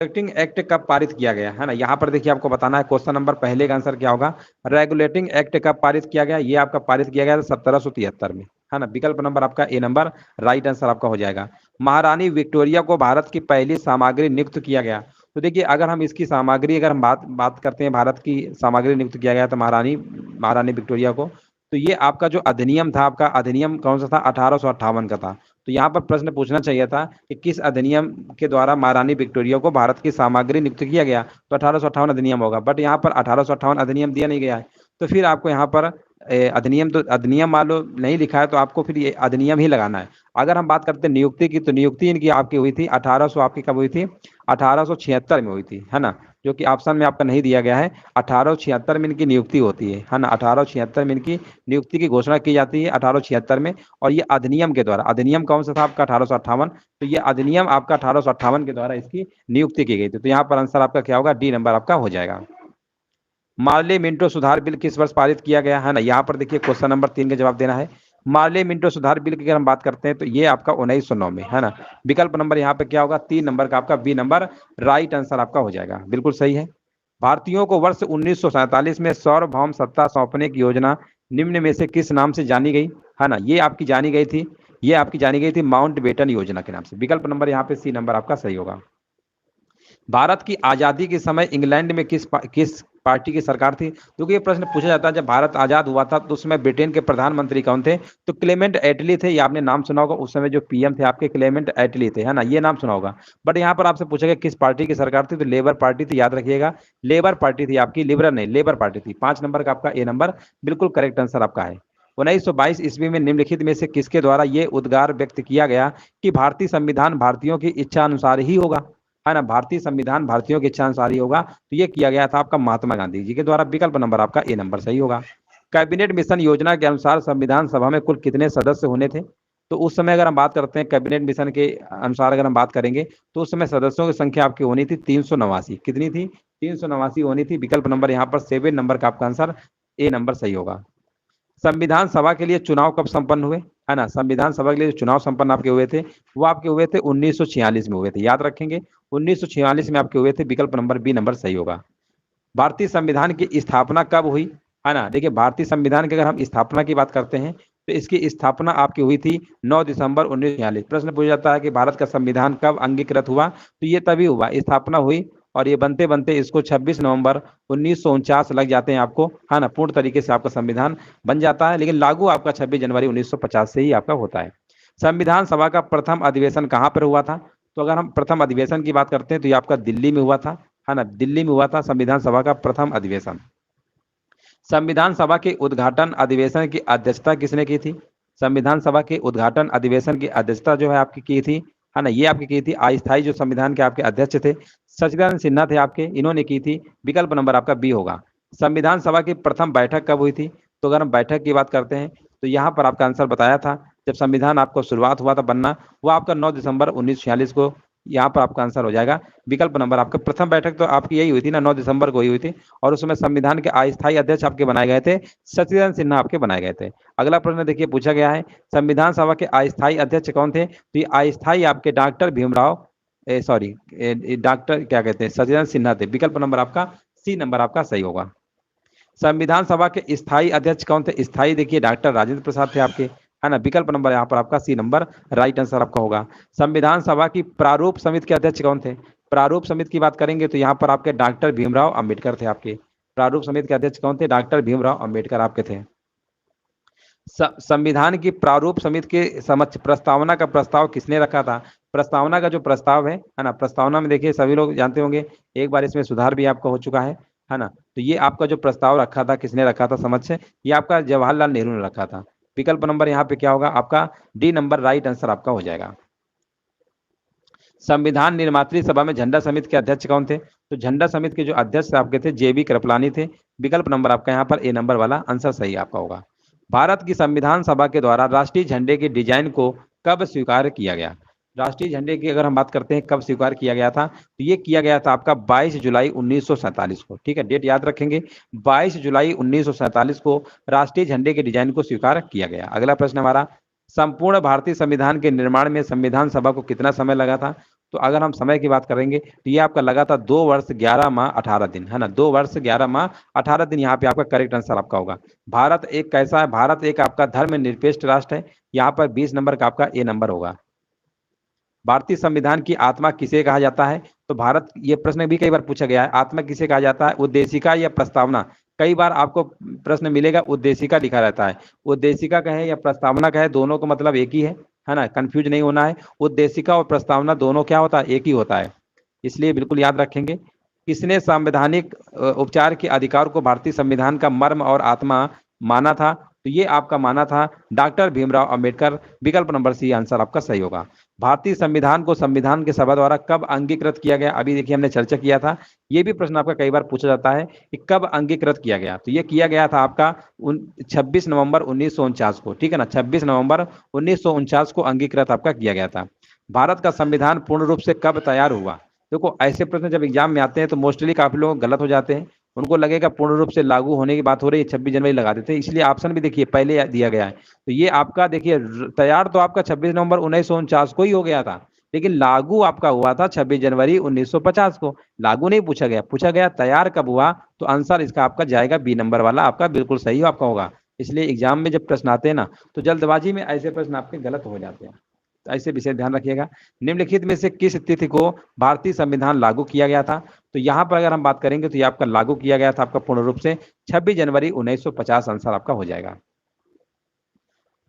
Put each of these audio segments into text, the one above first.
Regulating act कब पारित किया गया है ना, यहाँ पर देखिए आपको बताना है। क्वेश्चन नंबर पहले का आंसर क्या होगा, रेगुलेटिंग एक्ट कब पारित किया गया, ये आपका पारित किया गया था 1773 में, है ना। विकल्प नंबर आपका ए नंबर राइट आंसर आपका हो जाएगा। महारानी विक्टोरिया को भारत की पहली सामग्री नियुक्त किया गया, तो देखिए अगर हम इसकी सामग्री, अगर हम बात करते हैं भारत की सामग्री नियुक्त किया गया था महारानी महारानी विक्टोरिया को, तो ये आपका जो अधिनियम था, आपका अधिनियम कौन सा था, 1858 का था। तो यहाँ पर प्रश्न पूछना चाहिए था कि किस अधिनियम के द्वारा महारानी विक्टोरिया को भारत की सामग्री नियुक्त किया गया, तो 1858 अधिनियम होगा। बट यहाँ पर 1858 अधिनियम दिया नहीं गया है, तो फिर आपको यहाँ पर अधिनियम, तो अधिनियम मान लो नहीं लिखा है, तो आपको फिर ये अधिनियम ही लगाना है। अगर हम बात करते हैं नियुक्ति की, तो नियुक्ति इनकी आपकी हुई थी 1800, आपकी कब हुई थी, 1876 में हुई थी, है ना, जो कि ऑप्शन में आपका नहीं दिया गया है। 1876 में इनकी नियुक्ति होती है ना, 1876 में इनकी नियुक्ति की घोषणा की जाती है 1876 में। और ये अधिनियम के द्वारा, अधिनियम कौन सा था आपका, 1858, तो ये अधिनियम आपका 1858 के द्वारा इसकी नियुक्ति की गई थी। तो यहाँ पर आंसर आपका क्या होगा, डी नंबर आपका हो जाएगा। मार्ले मिंटो सुधार बिल किस वर्ष पारित किया गया है ना, यहाँ पर देखिए क्वेश्चन नंबर 3 का जवाब देना है। मार्ले मिंटो सुधार बिल की अगर हम बात करते हैं, तो ये आपका 1909 में, है ना। विकल्प नंबर यहाँ पे क्या होगा, 3 नंबर का आपका बी नंबर राइट आंसर आपका हो जाएगा, बिल्कुल सही है। भारतीयों को वर्ष 1947 में सार्वभौम सत्ता सौंपने की योजना निम्न में से किस नाम से जानी गई, है ना, ये आपकी जानी गई थी, ये आपकी जानी गई थी माउंट बेटन योजना के नाम से। विकल्प नंबर यहाँ पे सी नंबर आपका सही होगा। भारत की आजादी के समय इंग्लैंड में किस पार्टी की सरकार थी, क्योंकि ये प्रश्न पूछा जाता है जब भारत आजाद हुआ था तो उस समय ब्रिटेन के प्रधानमंत्री कौन थे, तो क्लेमेंट एटली थे, ये आपने नाम सुना होगा। उस समय जो पीएम थे आपके क्लेमेंट एटली थे, है ना, ये नाम सुना होगा। बट यहाँ पर आपसे पूछा गया किस पार्टी की सरकार थी, तो लेबर पार्टी थी, याद रखिएगा, लेबर पार्टी थी आपकी, लिबरल नहीं, लेबर पार्टी थी। 5 नंबर का आपका ए नंबर बिल्कुल करेक्ट आंसर आपका है। 1922 ईस्वी में निम्नलिखित में से किसके द्वारा ये उद्गार व्यक्त किया गया कि भारतीय संविधान भारतीयों की इच्छा अनुसार ही होगा, है ना, भारतीय संविधान भारतीयों की इच्छा अनुसार ही होगा, तो ये किया गया था आपका महात्मा गांधी जी के द्वारा। विकल्प नंबर आपका ए नंबर सही होगा। कैबिनेट मिशन योजना के अनुसार संविधान सभा में कुल कितने सदस्य होने थे, तो उस समय अगर हम बात करते हैं कैबिनेट मिशन के अनुसार अगर हम बात करेंगे, तो उस समय सदस्यों की संख्या आपकी होनी थी 389, कितनी थी, 389 होनी थी। विकल्प नंबर यहाँ पर 7 नंबर का आपका आंसर ए नंबर सही होगा। संविधान सभा के लिए चुनाव कब संपन्न हुए, है ना, संविधान सभा के लिए जो चुनाव संपन्न आपके हुए थे, वो आपके हुए थे 1946 में हुए थे, याद रखेंगे, 1946 में आपके हुए थे। विकल्प नंबर बी नंबर सही होगा। भारतीय संविधान की स्थापना कब हुई, है ना, देखिए भारतीय संविधान की अगर हम स्थापना की बात करते हैं, तो इसकी स्थापना आपकी हुई थी 9 दिसंबर 1946। प्रश्न पूछा जाता है कि भारत का संविधान कब अंगीकृत हुआ, तो ये तभी हुआ, स्थापना हुई, और ये बनते बनते इसको 26 नवंबर 1949 लग जाते हैं आपको, है ना, पूर्ण तरीके से आपका संविधान बन जाता है, लेकिन लागू आपका 26 जनवरी 1950 से ही आपका होता है। संविधान सभा का प्रथम अधिवेशन कहाँ पर हुआ था, तो अगर हम प्रथम अधिवेशन की बात करते हैं, तो ये आपका दिल्ली में हुआ था, है ना, दिल्ली में हुआ था संविधान सभा का प्रथम अधिवेशन। संविधान सभा के उद्घाटन अधिवेशन की अध्यक्षता किसने की थी, संविधान सभा के उद्घाटन अधिवेशन की अध्यक्षता जो है आपकी की थी, है ना, ये आपकी की थी अस्थायी जो संविधान के आपके अध्यक्ष थे सचिदानंद सिन्हा थे आपके, इन्होंने की थी। विकल्प नंबर आपका बी होगा। संविधान सभा की प्रथम बैठक कब हुई थी, तो अगर हम बैठक की बात करते हैं, तो यहाँ पर आपका आंसर बताया था जब संविधान आपको शुरुआत हुआ था बनना, वो आपका 9 दिसंबर 1946 को, यहाँ पर आपका आंसर हो जाएगा। विकल्प नंबर आपका प्रथम बैठक तो आपकी यही हुई थी ना, 9 दिसंबर को ही हुई थी, और उस समय संविधान के अस्थायी अध्यक्ष आपके बनाए गए थे, सचिदानंद सिन्हा आपके बनाए गए थे। अगला प्रश्न देखिए पूछा गया है, संविधान सभा के अस्थायी अध्यक्ष कौन थे, तो ये अस्थायी आपके डॉक्टर भीमराव, सॉरी, डॉक्टर क्या कहते हैं, सचिदानंद सिन्हा थे। विकल्प नंबर आपका सी नंबर आपका सही होगा। संविधान सभा के स्थायी अध्यक्ष कौन थे, स्थायी देखिए डॉक्टर राजेंद्र प्रसाद थे आपके, है ना। विकल्प नंबर यहाँ पर आपका सी नंबर राइट आंसर आपका होगा। संविधान सभा की प्रारूप समिति के अध्यक्ष कौन थे, प्रारूप समिति की बात करेंगे तो यहाँ पर आपके डॉक्टर भीमराव अंबेडकर थे आपके, प्रारूप समिति के अध्यक्ष कौन थे, डॉक्टर भीमराव अंबेडकर आपके थे। संविधान की प्रारूप समिति के समक्ष प्रस्तावना का प्रस्ताव किसने रखा था, प्रस्तावना का जो प्रस्ताव है ना, प्रस्तावना में देखिए सभी लोग जानते होंगे, एक बार इसमें सुधार भी आपका हो चुका है ना, तो ये आपका जो प्रस्ताव रखा था किसने रखा था समझ से, ये आपका जवाहरलाल नेहरू ने रखा था। विकल्प नंबर यहाँ पे क्या होगा आपका डी नंबर राइट आंसर आपका हो जाएगा। संविधान निर्मात्री सभा में झंडा समिति के अध्यक्ष कौन थे, तो झंडा समिति के जो अध्यक्ष आपके थे जेबी कृपलानी थे। विकल्प नंबर आपका यहाँ पर ए नंबर वाला आंसर सही आपका होगा। भारत की संविधान सभा के द्वारा राष्ट्रीय झंडे के डिजाइन को कब स्वीकार किया गया, राष्ट्रीय झंडे की अगर हम बात करते हैं कब स्वीकार किया गया था, तो ये किया गया था आपका 22 जुलाई 1947 को, ठीक है, डेट याद रखेंगे, 22 जुलाई 1947 को राष्ट्रीय झंडे के डिजाइन को स्वीकार किया गया। अगला प्रश्न हमारा, संपूर्ण भारतीय संविधान के निर्माण में संविधान सभा को कितना समय लगा था, तो अगर हम समय की बात करेंगे तो ये आपका लगा था 2 वर्ष 11 माह 18 दिन, है ना, 2 वर्ष 11 माह 18 दिन यहाँ पे आपका करेक्ट आंसर आपका होगा। भारत एक कैसा है, भारत एक आपका धर्मनिरपेक्ष राष्ट्र है, यहाँ पर 20 नंबर का आपका ए नंबर होगा। भारतीय संविधान की आत्मा किसे कहा जाता है, तो भारत, ये प्रश्न भी कई बार पूछा गया है, आत्मा किसे कहा जाता है, उद्देशिका या प्रस्तावना। कई बार आपको प्रश्न मिलेगा उद्देशिका लिखा रहता है, उद्देशिका कहे या प्रस्तावना कहे दोनों का मतलब एक ही है ना, कंफ्यूज नहीं होना है। उद्देशिका और प्रस्तावना दोनों क्या होता है, एक ही होता है, इसलिए बिल्कुल याद रखेंगे। किसने संवैधानिक उपचार के अधिकार को भारतीय संविधान का मर्म और आत्मा माना था, तो ये आपका माना था डॉक्टर भीमराव अंबेडकर। विकल्प नंबर सी आंसर आपका सही होगा। भारतीय संविधान को संविधान के सभा द्वारा कब अंगीकृत किया गया, अभी देखिए हमने चर्चा किया था, ये भी प्रश्न आपका कई बार पूछा जाता है कि कब अंगीकृत किया गया, तो ये किया गया था आपका 26 नवंबर 1949 को, ठीक है ना, 26 नवंबर 1949 को अंगीकृत आपका किया गया था। भारत का संविधान पूर्ण रूप से कब तैयार हुआ, देखो ऐसे प्रश्न जब एग्जाम में आते हैं तो मोस्टली काफी लोग गलत हो जाते हैं, उनको लगेगा पूर्ण रूप से लागू होने की बात हो रही है 26 जनवरी लगा देते हैं, इसलिए ऑप्शन भी देखिए पहले दिया गया है। तो ये आपका देखिए तैयार तो आपका 26 नवंबर 1949 को ही हो गया था, लेकिन लागू आपका हुआ था 26 जनवरी 1950 को। लागू नहीं पूछा गया, पूछा गया तैयार कब हुआ, तो आंसर इसका आपका जाएगा बी नंबर वाला, आपका बिल्कुल सही आपका होगा। इसलिए एग्जाम में जब प्रश्न आते हैं ना तो जल्दबाजी में ऐसे प्रश्न आपके गलत हो जाते हैं, तो ऐसे विषय ध्यान रखिएगा। निम्नलिखित में से किस तिथि को भारतीय संविधान लागू किया गया था, तो यहाँ पर अगर हम बात करेंगे तो ये आपका लागू किया गया था आपका पूर्ण रूप से 26 जनवरी 1950 आंसर आपका हो जाएगा।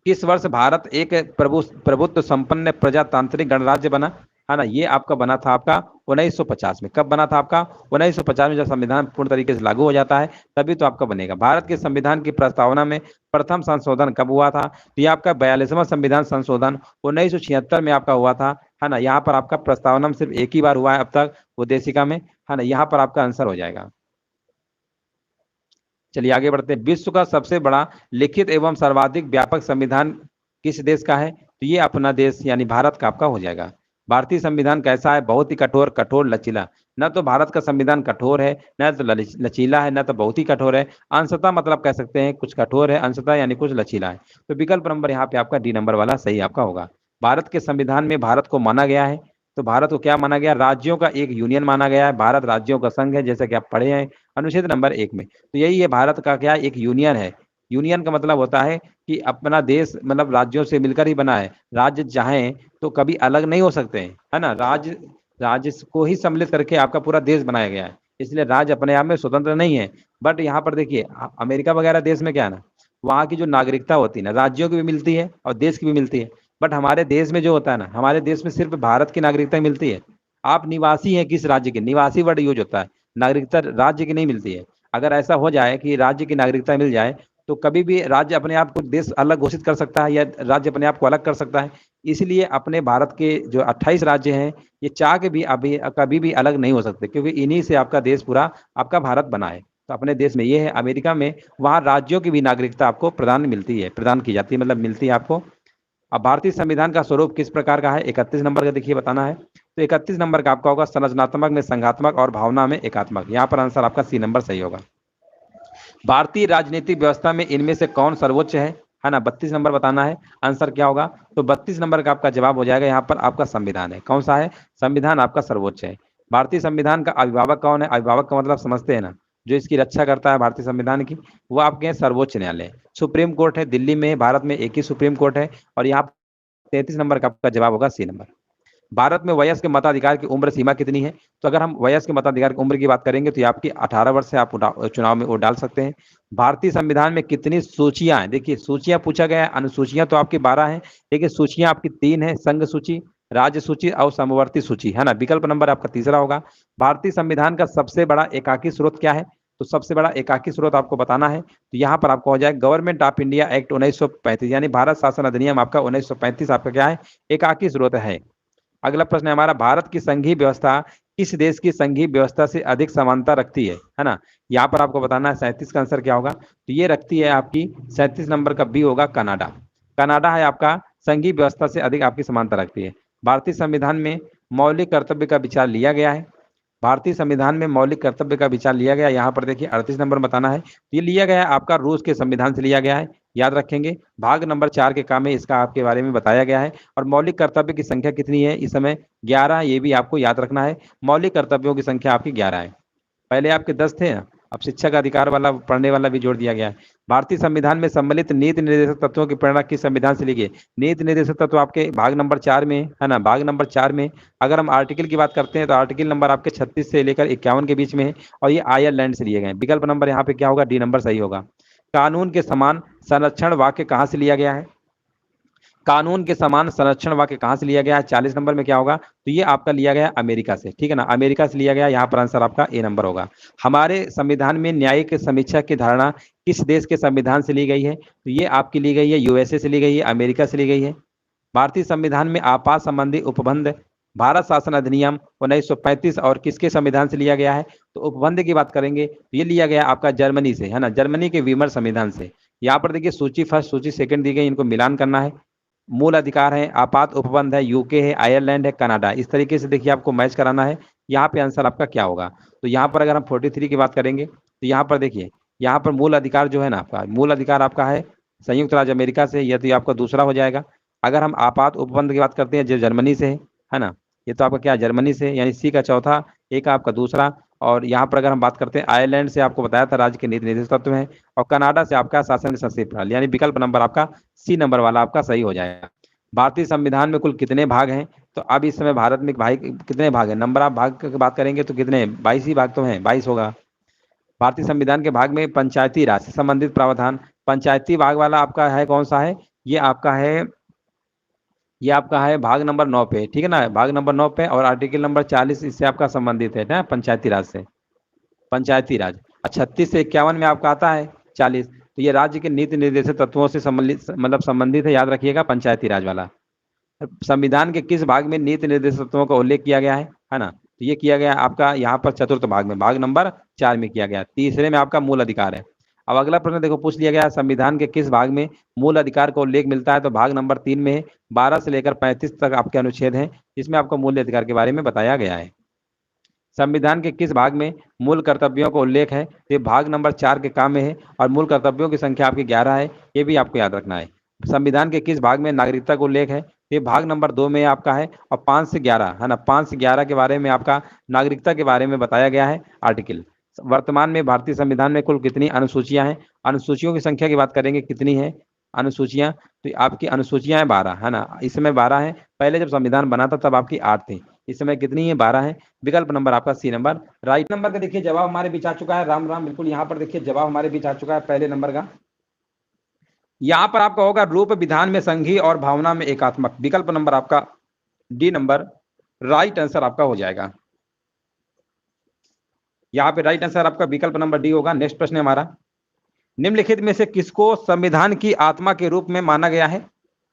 किस वर्ष भारत एक प्रभुत्व संपन्न प्रजातांत्रिक गणराज्य बना, है ना, ये आपका बना था आपका 1950 में। कब बना था आपका 1950 में, जब संविधान पूर्ण तरीके से लागू हो जाता है तभी तो आपका बनेगा। भारत के संविधान की प्रस्तावना में प्रथम संशोधन कब हुआ था, तो ये आपका 42वां संविधान संशोधन 1976 में आपका हुआ था, है ना। यहाँ पर आपका प्रस्तावना में सिर्फ एक ही बार हुआ है अब तक उद्देशिका में, है ना, यहाँ पर आपका आंसर हो जाएगा। चलिए आगे बढ़ते हैं। विश्व का सबसे बड़ा लिखित एवं सर्वाधिक व्यापक संविधान किस देश का है, तो ये अपना देश यानी भारत का आपका हो जाएगा। भारतीय संविधान कैसा है, बहुत ही कठोर, कठोर लचीला। न तो भारत का संविधान कठोर है, न तो लचीला है, न तो बहुत ही कठोर है, अंशतः मतलब कह सकते हैं कुछ कठोर है, अंशतः यानी कुछ लचीला है। तो विकल्प नंबर यहाँ पे आपका डी नंबर वाला सही आपका होगा। भारत के संविधान में भारत को माना गया है, तो भारत को क्या माना गया, राज्यों का एक यूनियन माना गया है, भारत राज्यों का संघ है, जैसा कि आप पढ़े हैं अनुच्छेद नंबर 1 में। तो यही है भारत का क्या, एक यूनियन है। यूनियन का मतलब होता है कि अपना देश मतलब राज्यों से मिलकर ही बना है, राज्य चाहें तो कभी अलग नहीं हो सकते हैं, है ना। राज्य राज्य को ही सम्मिलित करके आपका पूरा देश बनाया गया है, इसलिए राज्य अपने आप में स्वतंत्र नहीं है। बट यहाँ पर देखिए अमेरिका वगैरह देश में क्या है ना, वहाँ की जो नागरिकता होती है ना, राज्यों की भी मिलती है और देश की भी मिलती है। बट हमारे देश में जो होता है ना, हमारे देश में सिर्फ भारत की नागरिकता मिलती है। आप निवासी हैं किस राज्य के, निवासी वर्ड यूज होता है, नागरिकता राज्य की नहीं मिलती है। अगर ऐसा हो जाए कि राज्य की नागरिकता मिल जाए तो कभी भी राज्य अपने आप को देश अलग घोषित कर सकता है या राज्य अपने आप को अलग कर सकता है। इसलिए अपने भारत के जो 28 राज्य हैं ये चाह के भी अभी कभी भी अलग नहीं हो सकते, क्योंकि इन्हीं से आपका देश पूरा आपका भारत बना है। तो अपने देश में ये है, अमेरिका में वहाँ राज्यों की भी नागरिकता आपको प्रदान मिलती है, प्रदान की जाती है, मतलब मिलती है आपको। अब भारतीय संविधान का स्वरूप किस प्रकार का है, 31 नंबर का देखिए बताना है। तो 31 नंबर का आपका होगा संरचनात्मक में संघात्मक और भावना में एकात्मक। यहाँ पर आंसर आपका सी नंबर सही होगा। भारतीय राजनीतिक व्यवस्था में इनमें से कौन सर्वोच्च है ना, 32 नंबर बताना है, आंसर क्या होगा। तो 32 नंबर का आपका जवाब हो जाएगा यहाँ पर आपका संविधान है। कौन सा है, संविधान आपका सर्वोच्च है। भारतीय संविधान का अभिभावक कौन है, अभिभावक का मतलब समझते हैं ना, जो इसकी रक्षा करता है भारतीय संविधान की, वो आपके हैं सर्वोच्च न्यायालय। सुप्रीम कोर्ट है दिल्ली में, भारत में एक ही सुप्रीम कोर्ट है। और यहाँ 33 नंबर का आपका जवाब होगा सी नंबर। भारत में वयस्क मताधिकार की उम्र सीमा कितनी है, तो अगर हम वयस्क मताधिकार की उम्र की बात करेंगे तो ये आपकी 18 वर्ष से आप चुनाव में वोट डाल सकते हैं। भारतीय संविधान में कितनी सूचियां हैं, देखिए सूचियां पूछा गया है, अनुसूचियां तो आपकी 12 हैं, लेकिन सूचियां आपकी 3 है, संघ सूची, राज्य सूची और समवर्ती सूची, है ना। विकल्प नंबर आपका तीसरा होगा। भारतीय संविधान का सबसे बड़ा एकाकी स्रोत क्या है, तो सबसे बड़ा एकाकी स्रोत आपको बताना है। तो यहाँ पर आपको हो जाए गवर्नमेंट ऑफ इंडिया एक्ट 1935, यानी भारत शासन अधिनियम आपका 1935 आपका क्या है, एकाकी स्रोत है। अगला प्रश्न है हमारा, भारत की संघीय व्यवस्था किस देश की संघीय व्यवस्था से अधिक समानता रखती है ना। यहाँ पर आपको बताना है 37 का आंसर क्या होगा, तो ये रखती है आपकी 37 नंबर का बी होगा कनाडा। कनाडा है आपका संघीय व्यवस्था से अधिक आपकी समानता रखती है। भारतीय संविधान में मौलिक कर्तव्य का विचार लिया गया है। भारतीय संविधान में मौलिक कर्तव्य का विचार लिया गया, यहाँ पर देखिए 38 नंबर बताना है। तो ये लिया गया है आपका रूस के संविधान से लिया गया है, याद रखेंगे। भाग नंबर 4 के काम में इसका आपके बारे में बताया गया है। और मौलिक कर्तव्य की संख्या कितनी है इस समय? 11, ये भी आपको याद रखना है। मौलिक कर्तव्यों की संख्या आपकी 11 है। पहले आपके 10 थे, अब शिक्षा का अधिकार वाला पढ़ने वाला भी जोड़ दिया गया है। भारतीय संविधान में सम्मिलित नीति निर्देशक तत्वों की प्रेरणा किस संविधान से ली गई? नीति निर्देशक तत्व आपके भाग नंबर 4 में है ना, भाग नंबर 4 में। अगर हम आर्टिकल की बात करते हैं तो आर्टिकल नंबर आपके 36 से लेकर 51 के बीच में है, और ये आयरलैंड से लिए गए। विकल्प नंबर यहाँ पे क्या होगा? डी नंबर सही होगा। कानून के समान संरक्षण वाक्य कहाँ से लिया गया है? कानून के समान संरक्षण वाक्य कहां से लिया गया है? 40 नंबर में क्या होगा? तो ये आपका लिया गया अमेरिका से, ठीक है ना, अमेरिका से लिया गया। यहाँ पर आंसर आपका ए नंबर होगा। हमारे संविधान में न्यायिक समीक्षा की धारणा किस देश के संविधान से ली गई है? तो ये आपकी ली गई है यूएसए से ली गई है, अमेरिका से ली गई है। भारतीय संविधान में आपात संबंधी उपबंध भारत शासन अधिनियम 1935 और किसके संविधान से लिया गया है? तो उपबंध की बात करेंगे तो ये लिया गया आपका जर्मनी से, है ना, जर्मनी के वीमर संविधान से। यहाँ पर देखिए सूची फर्स्ट सूची सेकंड दी गई, इनको मिलान करना है। मूल अधिकार है, आपात उपबंध है, यूके है, आयरलैंड है, कनाडा। इस तरीके से देखिए आपको मैच कराना है। यहाँ पे आंसर आपका क्या होगा? तो यहाँ पर अगर हम 43 की बात करेंगे तो यहाँ पर देखिए, यहाँ पर मूल अधिकार जो है ना, आपका मूल अधिकार आपका है संयुक्त राज्य अमेरिका से, यह तो आपका दूसरा हो जाएगा। अगर हम आपात उपबंध की बात करते हैं जो जर्मनी से है ना, ये तो आपका क्या जर्मनी से, यानी सी का चौथा, ए का आपका दूसरा। और यहाँ पर अगर हम बात करते हैं आयरलैंड से, आपको बताया था राज्य के नीति निर्देशक तत्व है। और कनाडा से आपका शासन की संसदीय प्रणाली, यानी विकल्प नंबर आपका सी नंबर वाला आपका सही हो जाएगा। भारतीय संविधान में कुल कितने भाग हैं? तो अब इस समय भारत में भाई कितने भाग हैं? नंबर ऑफ भाग की बात करेंगे तो कितने? 22 ही भाग तो हैं, 22 होगा। भारतीय संविधान के भाग में पंचायती राज से संबंधित प्रावधान, पंचायती भाग वाला आपका है कौन सा है? ये आपका है, ये आपका है भाग नंबर 9 पे, ठीक है ना, भाग नंबर 9 पे। और आर्टिकल नंबर 40 इससे आपका संबंधित है ना, पंचायती राज से, पंचायती राज। 36 से 51 में आपका आता है 40। तो ये राज्य के नीति निर्देशक तत्वों से संबंधित, मतलब संबंधित है, याद रखिएगा, पंचायती राज वाला। संविधान के किस भाग में नीति निर्देशक तत्वों का उल्लेख किया गया है ना? तो ये किया गया आपका यहाँ पर चतुर्थ भाग में, भाग नंबर 4 में किया गया। तीसरे में आपका मूल अधिकार है। अब अगला प्रश्न देखो पूछ लिया गया, संविधान के किस भाग में मूल अधिकार का उल्लेख मिलता है? तो भाग नंबर 3 में है। 12 से लेकर 35 तक आपके अनुच्छेद हैं, जिसमें आपको मूल अधिकार के बारे में बताया गया है। संविधान के किस भाग में मूल कर्तव्यों का उल्लेख है? तो ये भाग नंबर 4 के काम में है। और मूल कर्तव्यों की संख्या आपकी 11 है, ये भी आपको याद रखना है। संविधान के किस भाग में नागरिकता का उल्लेख है? ये भाग नंबर 2 में आपका है। और 5 से 11 है ना, 5 से 11 के बारे में आपका नागरिकता के बारे में बताया गया है आर्टिकल। वर्तमान में भारतीय संविधान में कुल कितनी अनुसूचियां हैं? अनुसूचियों की संख्या की बात करेंगे कितनी है अनुसूचियां? तो आपकी अनुसूचियां हैं 12, है ना, इस समय 12 है। पहले जब संविधान बना था तब आपकी 8 थी, इस समय कितनी है? 12 है। विकल्प नंबर आपका सी नंबर राइट नंबर का देखिए जवाब हमारे बीच आ चुका है। राम राम, बिल्कुल यहाँ पर देखिए जवाब हमारे बीच आ चुका है पहले नंबर का। यहाँ पर आपका होगा रूप विधान में संघीय और भावना में एकात्मक। विकल्प नंबर आपका डी नंबर राइट आंसर आपका हो जाएगा। यहाँ पे राइट आंसर आपका विकल्प नंबर डी होगा। नेक्स्ट प्रश्न है हमारा, निम्नलिखित में से किसको संविधान की आत्मा के रूप में माना गया है?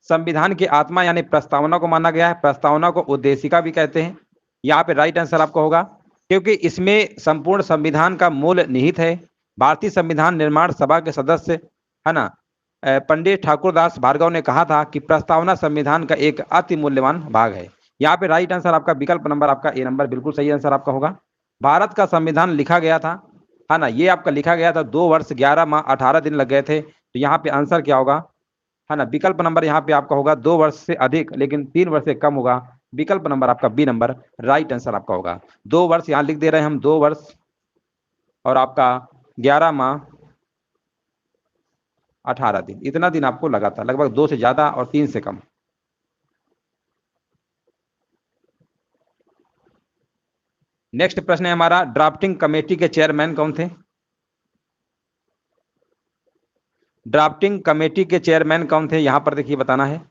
संविधान की आत्मा यानी प्रस्तावना को माना गया है। प्रस्तावना को उद्देशिका भी कहते हैं। यहाँ पे राइट आंसर आपका होगा, क्योंकि इसमें संपूर्ण संविधान का मूल निहित है। भारतीय संविधान निर्माण सभा के सदस्य है ना, पंडित ठाकुरदास भार्गव ने कहा था कि प्रस्तावना संविधान का एक अति मूल्यवान भाग है। यहाँ पे राइट आंसर आपका विकल्प नंबर आपका ए नंबर बिल्कुल सही आंसर आपका होगा। भारत का संविधान लिखा गया था, है ना, ये आपका लिखा गया था 2 वर्ष 11 माह 18 दिन लग गए थे। तो यहाँ पे आंसर क्या होगा, है ना, विकल्प नंबर यहाँ पे आपका होगा 2 वर्ष से अधिक लेकिन 3 वर्ष से कम होगा। विकल्प नंबर आपका बी नंबर राइट आंसर आपका होगा। 2 वर्ष यहाँ लिख दे रहे हैं हम, 2 वर्ष और आपका 11 माह 18 दिन, इतना दिन आपको लगा था, लगभग 2 से ज्यादा और 3 से कम। नेक्स्ट प्रश्न है हमारा, ड्राफ्टिंग कमेटी के चेयरमैन कौन थे? ड्राफ्टिंग कमेटी के चेयरमैन कौन थे, यहां पर देखिए बताना है।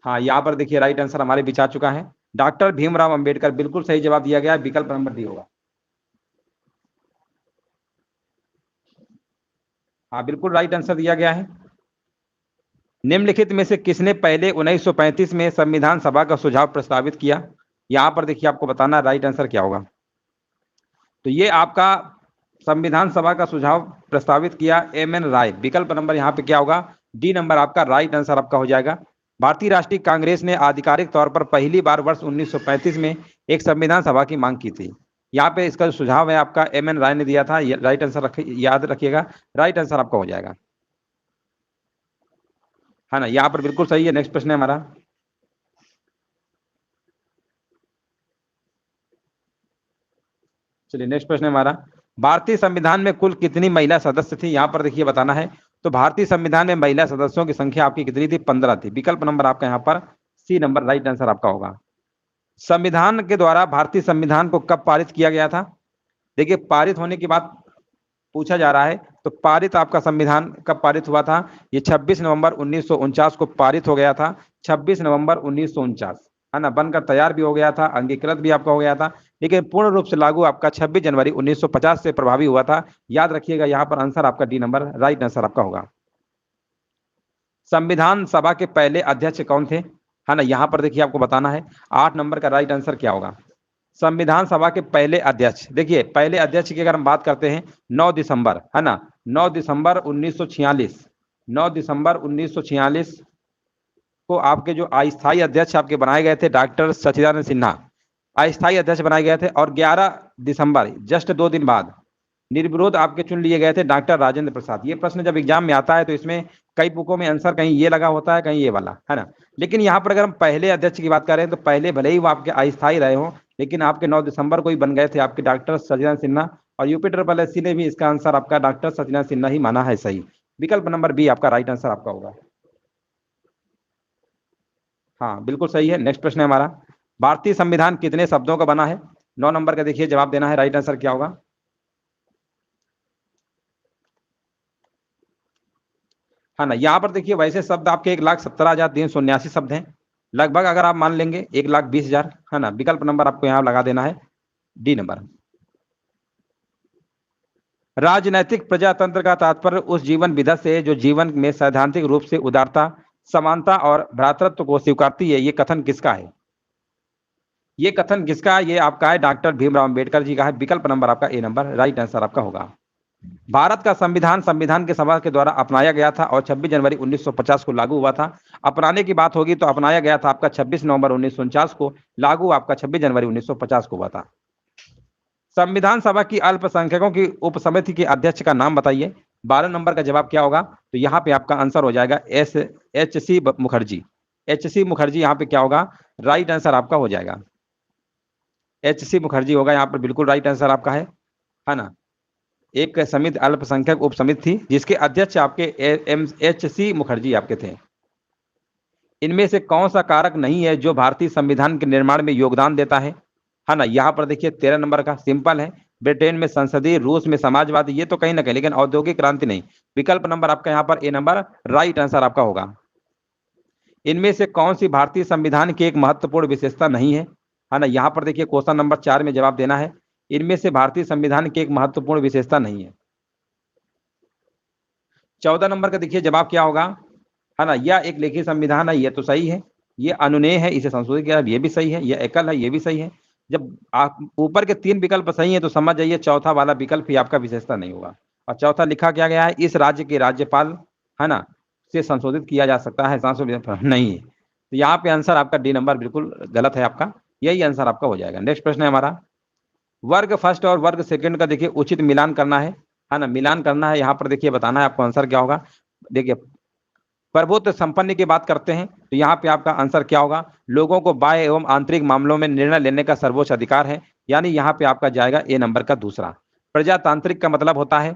हाँ, यहाँ पर देखिए राइट आंसर हमारे बीच आ चुका है, डॉक्टर भीमराव अंबेडकर। बिल्कुल सही जवाब दिया गया है, विकल्प नंबर डी होगा। हाँ, बिल्कुल राइट आंसर दिया गया है। निम्नलिखित में से किसने पहले 1935 में संविधान सभा का सुझाव प्रस्तावित किया? यहाँ पर देखिए आपको बताना राइट आंसर क्या होगा। तो ये आपका संविधान सभा का सुझाव प्रस्तावित किया एम.एन. राय। विकल्प नंबर यहाँ पे क्या होगा? डी नंबर आपका राइट आंसर आपका हो जाएगा। भारतीय राष्ट्रीय कांग्रेस ने आधिकारिक तौर पर पहली बार वर्ष 1935 में एक संविधान सभा की मांग की थी। यहाँ पे इसका जो सुझाव है आपका एम.एन. राय ने दिया था। राइट आंसर याद रखिएगा, राइट आंसर आपका हो जाएगा, है ना। यहाँ पर बिल्कुल सही है। नेक्स्ट प्रश्न है हमारा, चलिए नेक्स्ट प्रश्न है हमारा, भारतीय संविधान में कुल कितनी महिला सदस्य थी? यहाँ पर देखिए बताना है। तो भारतीय संविधान में महिला सदस्यों की संख्या आपकी कितनी थी? 15 थी। विकल्प नंबर आपका यहाँ पर सी नंबर राइट आंसर आपका होगा। संविधान के द्वारा भारतीय संविधान को कब पारित किया गया था? देखिए पारित होने की बात पूछा जा रहा है, तो पारित आपका संविधान कब पारित हुआ था? ये 26 नवंबर 1949 को पारित हो गया था। 26 नवंबर 1949, है ना। बनकर तैयार भी हो गया था, अंगीकृत भी आपका हो गया था, लेकिन पूर्ण रूप से लागू आपका 26 जनवरी 1950 से प्रभावी हुआ था। याद रखिएगा, यहाँ पर आंसर आपका डी नंबर राइट आंसर आपका होगा। संविधान सभा के पहले अध्यक्ष कौन थे? है ना, यहाँ पर देखिए आपको बताना है 8 नंबर का राइट आंसर क्या होगा। संविधान सभा के पहले अध्यक्ष, देखिए पहले अध्यक्ष की अगर हम बात करते हैं 9 दिसंबर, है ना, 9 दिसंबर 1946, 9 दिसंबर 1946 को आपके जो अस्थायी अध्यक्ष आपके बनाए गए थे डॉक्टर सच्चिदानंद सिन्हा, अस्थायी अध्यक्ष बनाए गए थे। और 11 दिसंबर जस्ट 2 दिन बाद निर्विरोध आपके चुन लिए गए थे डॉक्टर राजेंद्र प्रसाद। ये प्रश्न जब एग्जाम में आता है तो इसमें कई बुकों में आंसर कहीं ये लगा होता है, कहीं ये वाला, है ना। लेकिन यहाँ पर अगर हम पहले अध्यक्ष की बात करें तो पहले भले ही वो आपके अस्थायी रहे हों, लेकिन आपके 9 दिसंबर को ही बन गए थे आपके डॉक्टर सच्चिदानंद सिन्हा। और यूपी ट्रिपल एससी ने भी इसका आंसर आपका डॉक्टर सच्चिदानंद सिन्हा ही माना है सही। विकल्प नंबर बी आपका राइट आंसर आपका होगा। हाँ बिल्कुल सही है। नेक्स्ट प्रश्न है हमारा, भारतीय संविधान कितने शब्दों का बना है? 9 नंबर का देखिए जवाब देना है, राइट आंसर क्या होगा? है ना, यहाँ पर देखिए वैसे शब्द आपके 1,17,379 शब्द हैं लगभग, अगर आप मान लेंगे 1,20,000, है ना। विकल्प नंबर आपको यहाँ लगा देना है डी नंबर। राजनैतिक प्रजातंत्र का तात्पर्य उस जीवन विधा से जो जीवन में सैद्धांतिक रूप से उदारता, समानता और भ्रातृत्व को स्वीकारती है। ये कथन किसका है? ये कथन किसका है? ये आपका है डॉक्टर भीमराव अंबेडकर जी का है। विकल्प नंबर आपका ए नंबर राइट आंसर आपका होगा। भारत का संविधान संविधान के सभा के द्वारा अपनाया गया था और 26 जनवरी 1950 को लागू हुआ था। अपनाने की बात होगी तो अपनाया गया था आपका 26 नवंबर 1949 को, लागू आपका 26 जनवरी 1950 को हुआ था। संविधान सभा की अल्पसंख्यकों की उपसमिति के अध्यक्ष का नाम बताइए। 12 नंबर का जवाब क्या होगा? तो यहाँ पे आपका आंसर हो जाएगा एच.सी. मुखर्जी। एच.सी. मुखर्जी यहाँ पे क्या होगा? राइट आंसर आपका हो जाएगा, एच.सी. मुखर्जी होगा यहाँ पर, बिल्कुल राइट आंसर आपका है ना। एक समिति अल्पसंख्यक उप समिति थी जिसके अध्यक्ष आपके एच.सी. मुखर्जी आपके थे। इनमें से कौन सा कारक नहीं है जो भारतीय संविधान के निर्माण में योगदान देता है ना। यहाँ पर देखिए 13 नंबर का सिंपल है, ब्रिटेन में संसदीय, रूस में समाजवादी, ये तो कहीं ना कहीं, लेकिन औद्योगिक क्रांति नहीं। विकल्प नंबर आपका यहाँ पर ए नंबर राइट आंसर आपका होगा। इनमें से कौन सी भारतीय संविधान की एक महत्वपूर्ण विशेषता नहीं है ना। यहाँ पर देखिए क्वेश्चन नंबर 4 में जवाब देना है। इनमें से भारतीय संविधान की एक महत्वपूर्ण विशेषता नहीं है। 14 नंबर का देखिए जवाब क्या होगा, है ना। यह एक लेखी संविधान है, ये तो सही है। ये अनुनेय है, इसे संशोधित किया, ये भी सही है। ये एकल है, ये भी सही है। जब आप ऊपर के 3 विकल्प सही है तो समझ जाइए चौथा वाला विकल्प ही आपका विशेषता नहीं होगा। और चौथा लिखा क्या गया है, इस राज्य के राज्यपाल, है ना, से संशोधित किया जा सकता है, संशोधित नहीं है। तो यहाँ पे आंसर आपका डी नंबर बिल्कुल गलत है आपका, यही आंसर आपका हो जाएगा। नेक्स्ट प्रश्न है हमारा, वर्ग फर्स्ट और वर्ग सेकंड का देखिए उचित मिलान करना है ना, मिलान करना है। यहाँ पर देखिए बताना है आपको आंसर क्या होगा। देखिए प्रभुत्व संपन्न की बात करते हैं तो यहाँ पे आपका आंसर क्या होगा? लोगों को बाह्य एवं आंतरिक मामलों में निर्णय लेने का सर्वोच्च अधिकार है, यानी यहाँ पे आपका जाएगा ए नंबर का दूसरा। प्रजातांत्रिक का मतलब होता है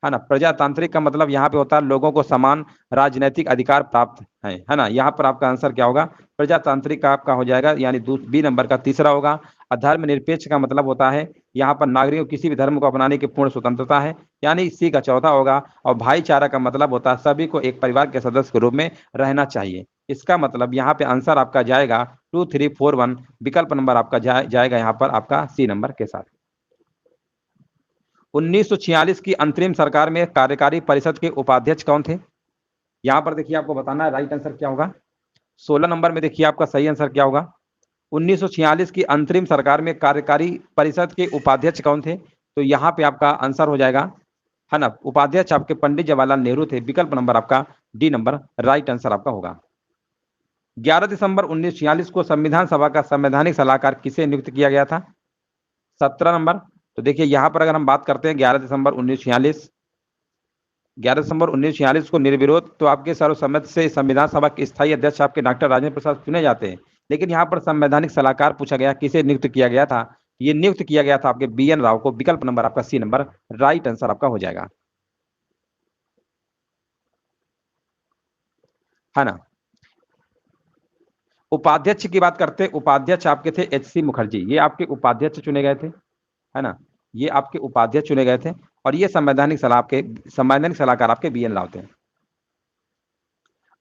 ना, प्रजातांत्रिक का मतलब यहाँ पे होता है लोगों को समान राजनीतिक अधिकार प्राप्त है ना। यहाँ पर आपका आंसर क्या होगा? प्रजातांत्रिक का आपका हो जाएगा, यानी बी नंबर का तीसरा होगा। और धर्मनिरपेक्ष का मतलब होता है यहाँ पर नागरिकों को किसी भी धर्म को अपनाने की पूर्ण स्वतंत्रता है, यानी सी का चौथा होगा। और भाईचारा का मतलब होता है सभी को एक परिवार के सदस्य के रूप में रहना चाहिए। इसका मतलब यहाँ पे आंसर आपका जाएगा 2, 3, 4, 1। विकल्प नंबर आपका जाएगा यहाँ पर आपका सी नंबर के साथ। 1946 की अंतरिम सरकार में कार्यकारी परिषद के उपाध्यक्ष कौन थे? यहाँ पर देखिए आपको बताना है राइट आंसर क्या होगा। 16 नंबर में देखिए आपका सही आंसर क्या होगा। 1946 की अंतरिम सरकार में कार्यकारी परिषद के उपाध्यक्ष कौन थे? तो यहाँ पे आपका आंसर हो जाएगा, है ना, उपाध्यक्ष आपके पंडित जवाहरलाल नेहरू थे। विकल्प नंबर आपका डी नंबर राइट आंसर आपका होगा। 11 दिसंबर 1946 को संविधान सभा का संवैधानिक सलाहकार किसे नियुक्त किया गया था? 17 नंबर। तो देखिए यहाँ पर अगर हम बात करते हैं 11 दिसंबर 1946 को निर्विरोध तो आपके सर्वसम्मति से संविधान सभा के स्थायी अध्यक्ष आपके डॉक्टर राजेंद्र प्रसाद चुने जाते हैं। लेकिन यहाँ पर संवैधानिक सलाहकार पूछा गया, किसे नियुक्त किया गया था? ये नियुक्त किया गया था आपके BN राव को। विकल्प नंबर आपका सी नंबर राइट आंसर आपका हो जाएगा, है ना। उपाध्यक्ष की बात करते हैं, उपाध्यक्ष आपके थे HC मुखर्जी, ये आपके उपाध्यक्ष चुने गए थे, है ना, ये आपके उपाध्यक्ष चुने गए थे। और ये संवैधानिक सलाहकार आपके BN राव थे।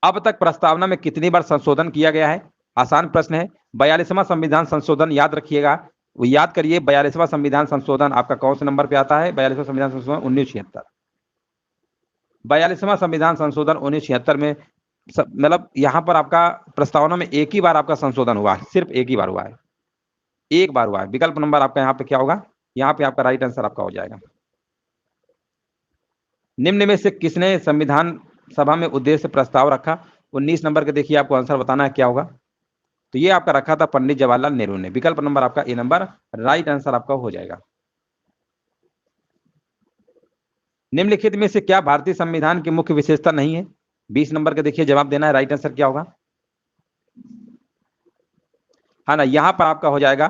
अब तक प्रस्तावना में कितनी बार संशोधन किया गया है? आसान प्रश्न है। 42वां संविधान संशोधन याद रखिएगा, वो याद करिए 42वां संविधान संशोधन आपका कौन से नंबर पे आता है? 42वां संविधान संशोधन 1976। 42वां संविधान संशोधन 1976 में मतलब यहाँ पर आपका प्रस्तावना में एक ही बार आपका संशोधन हुआ है, सिर्फ एक ही बार हुआ है, एक बार हुआ है। विकल्प नंबर आपका यहाँ पे क्या होगा? यहाँ पे आपका राइट आंसर आपका हो जाएगा। निम्न में से किसने संविधान सभा में उद्देश्य प्रस्ताव रखा? 19 नंबर के देखिए आपको आंसर बताना है क्या होगा। तो ये आपका रखा था पंडित जवाहरलाल नेहरू ने। विकल्प नंबर आपका ए नंबर राइट आंसर आपका हो जाएगा। निम्नलिखित में से क्या भारतीय संविधान की मुख्य विशेषता नहीं है? 20 नंबर के देखिए जवाब देना है, राइट आंसर क्या होगा, है ना। यहां पर आपका हो जाएगा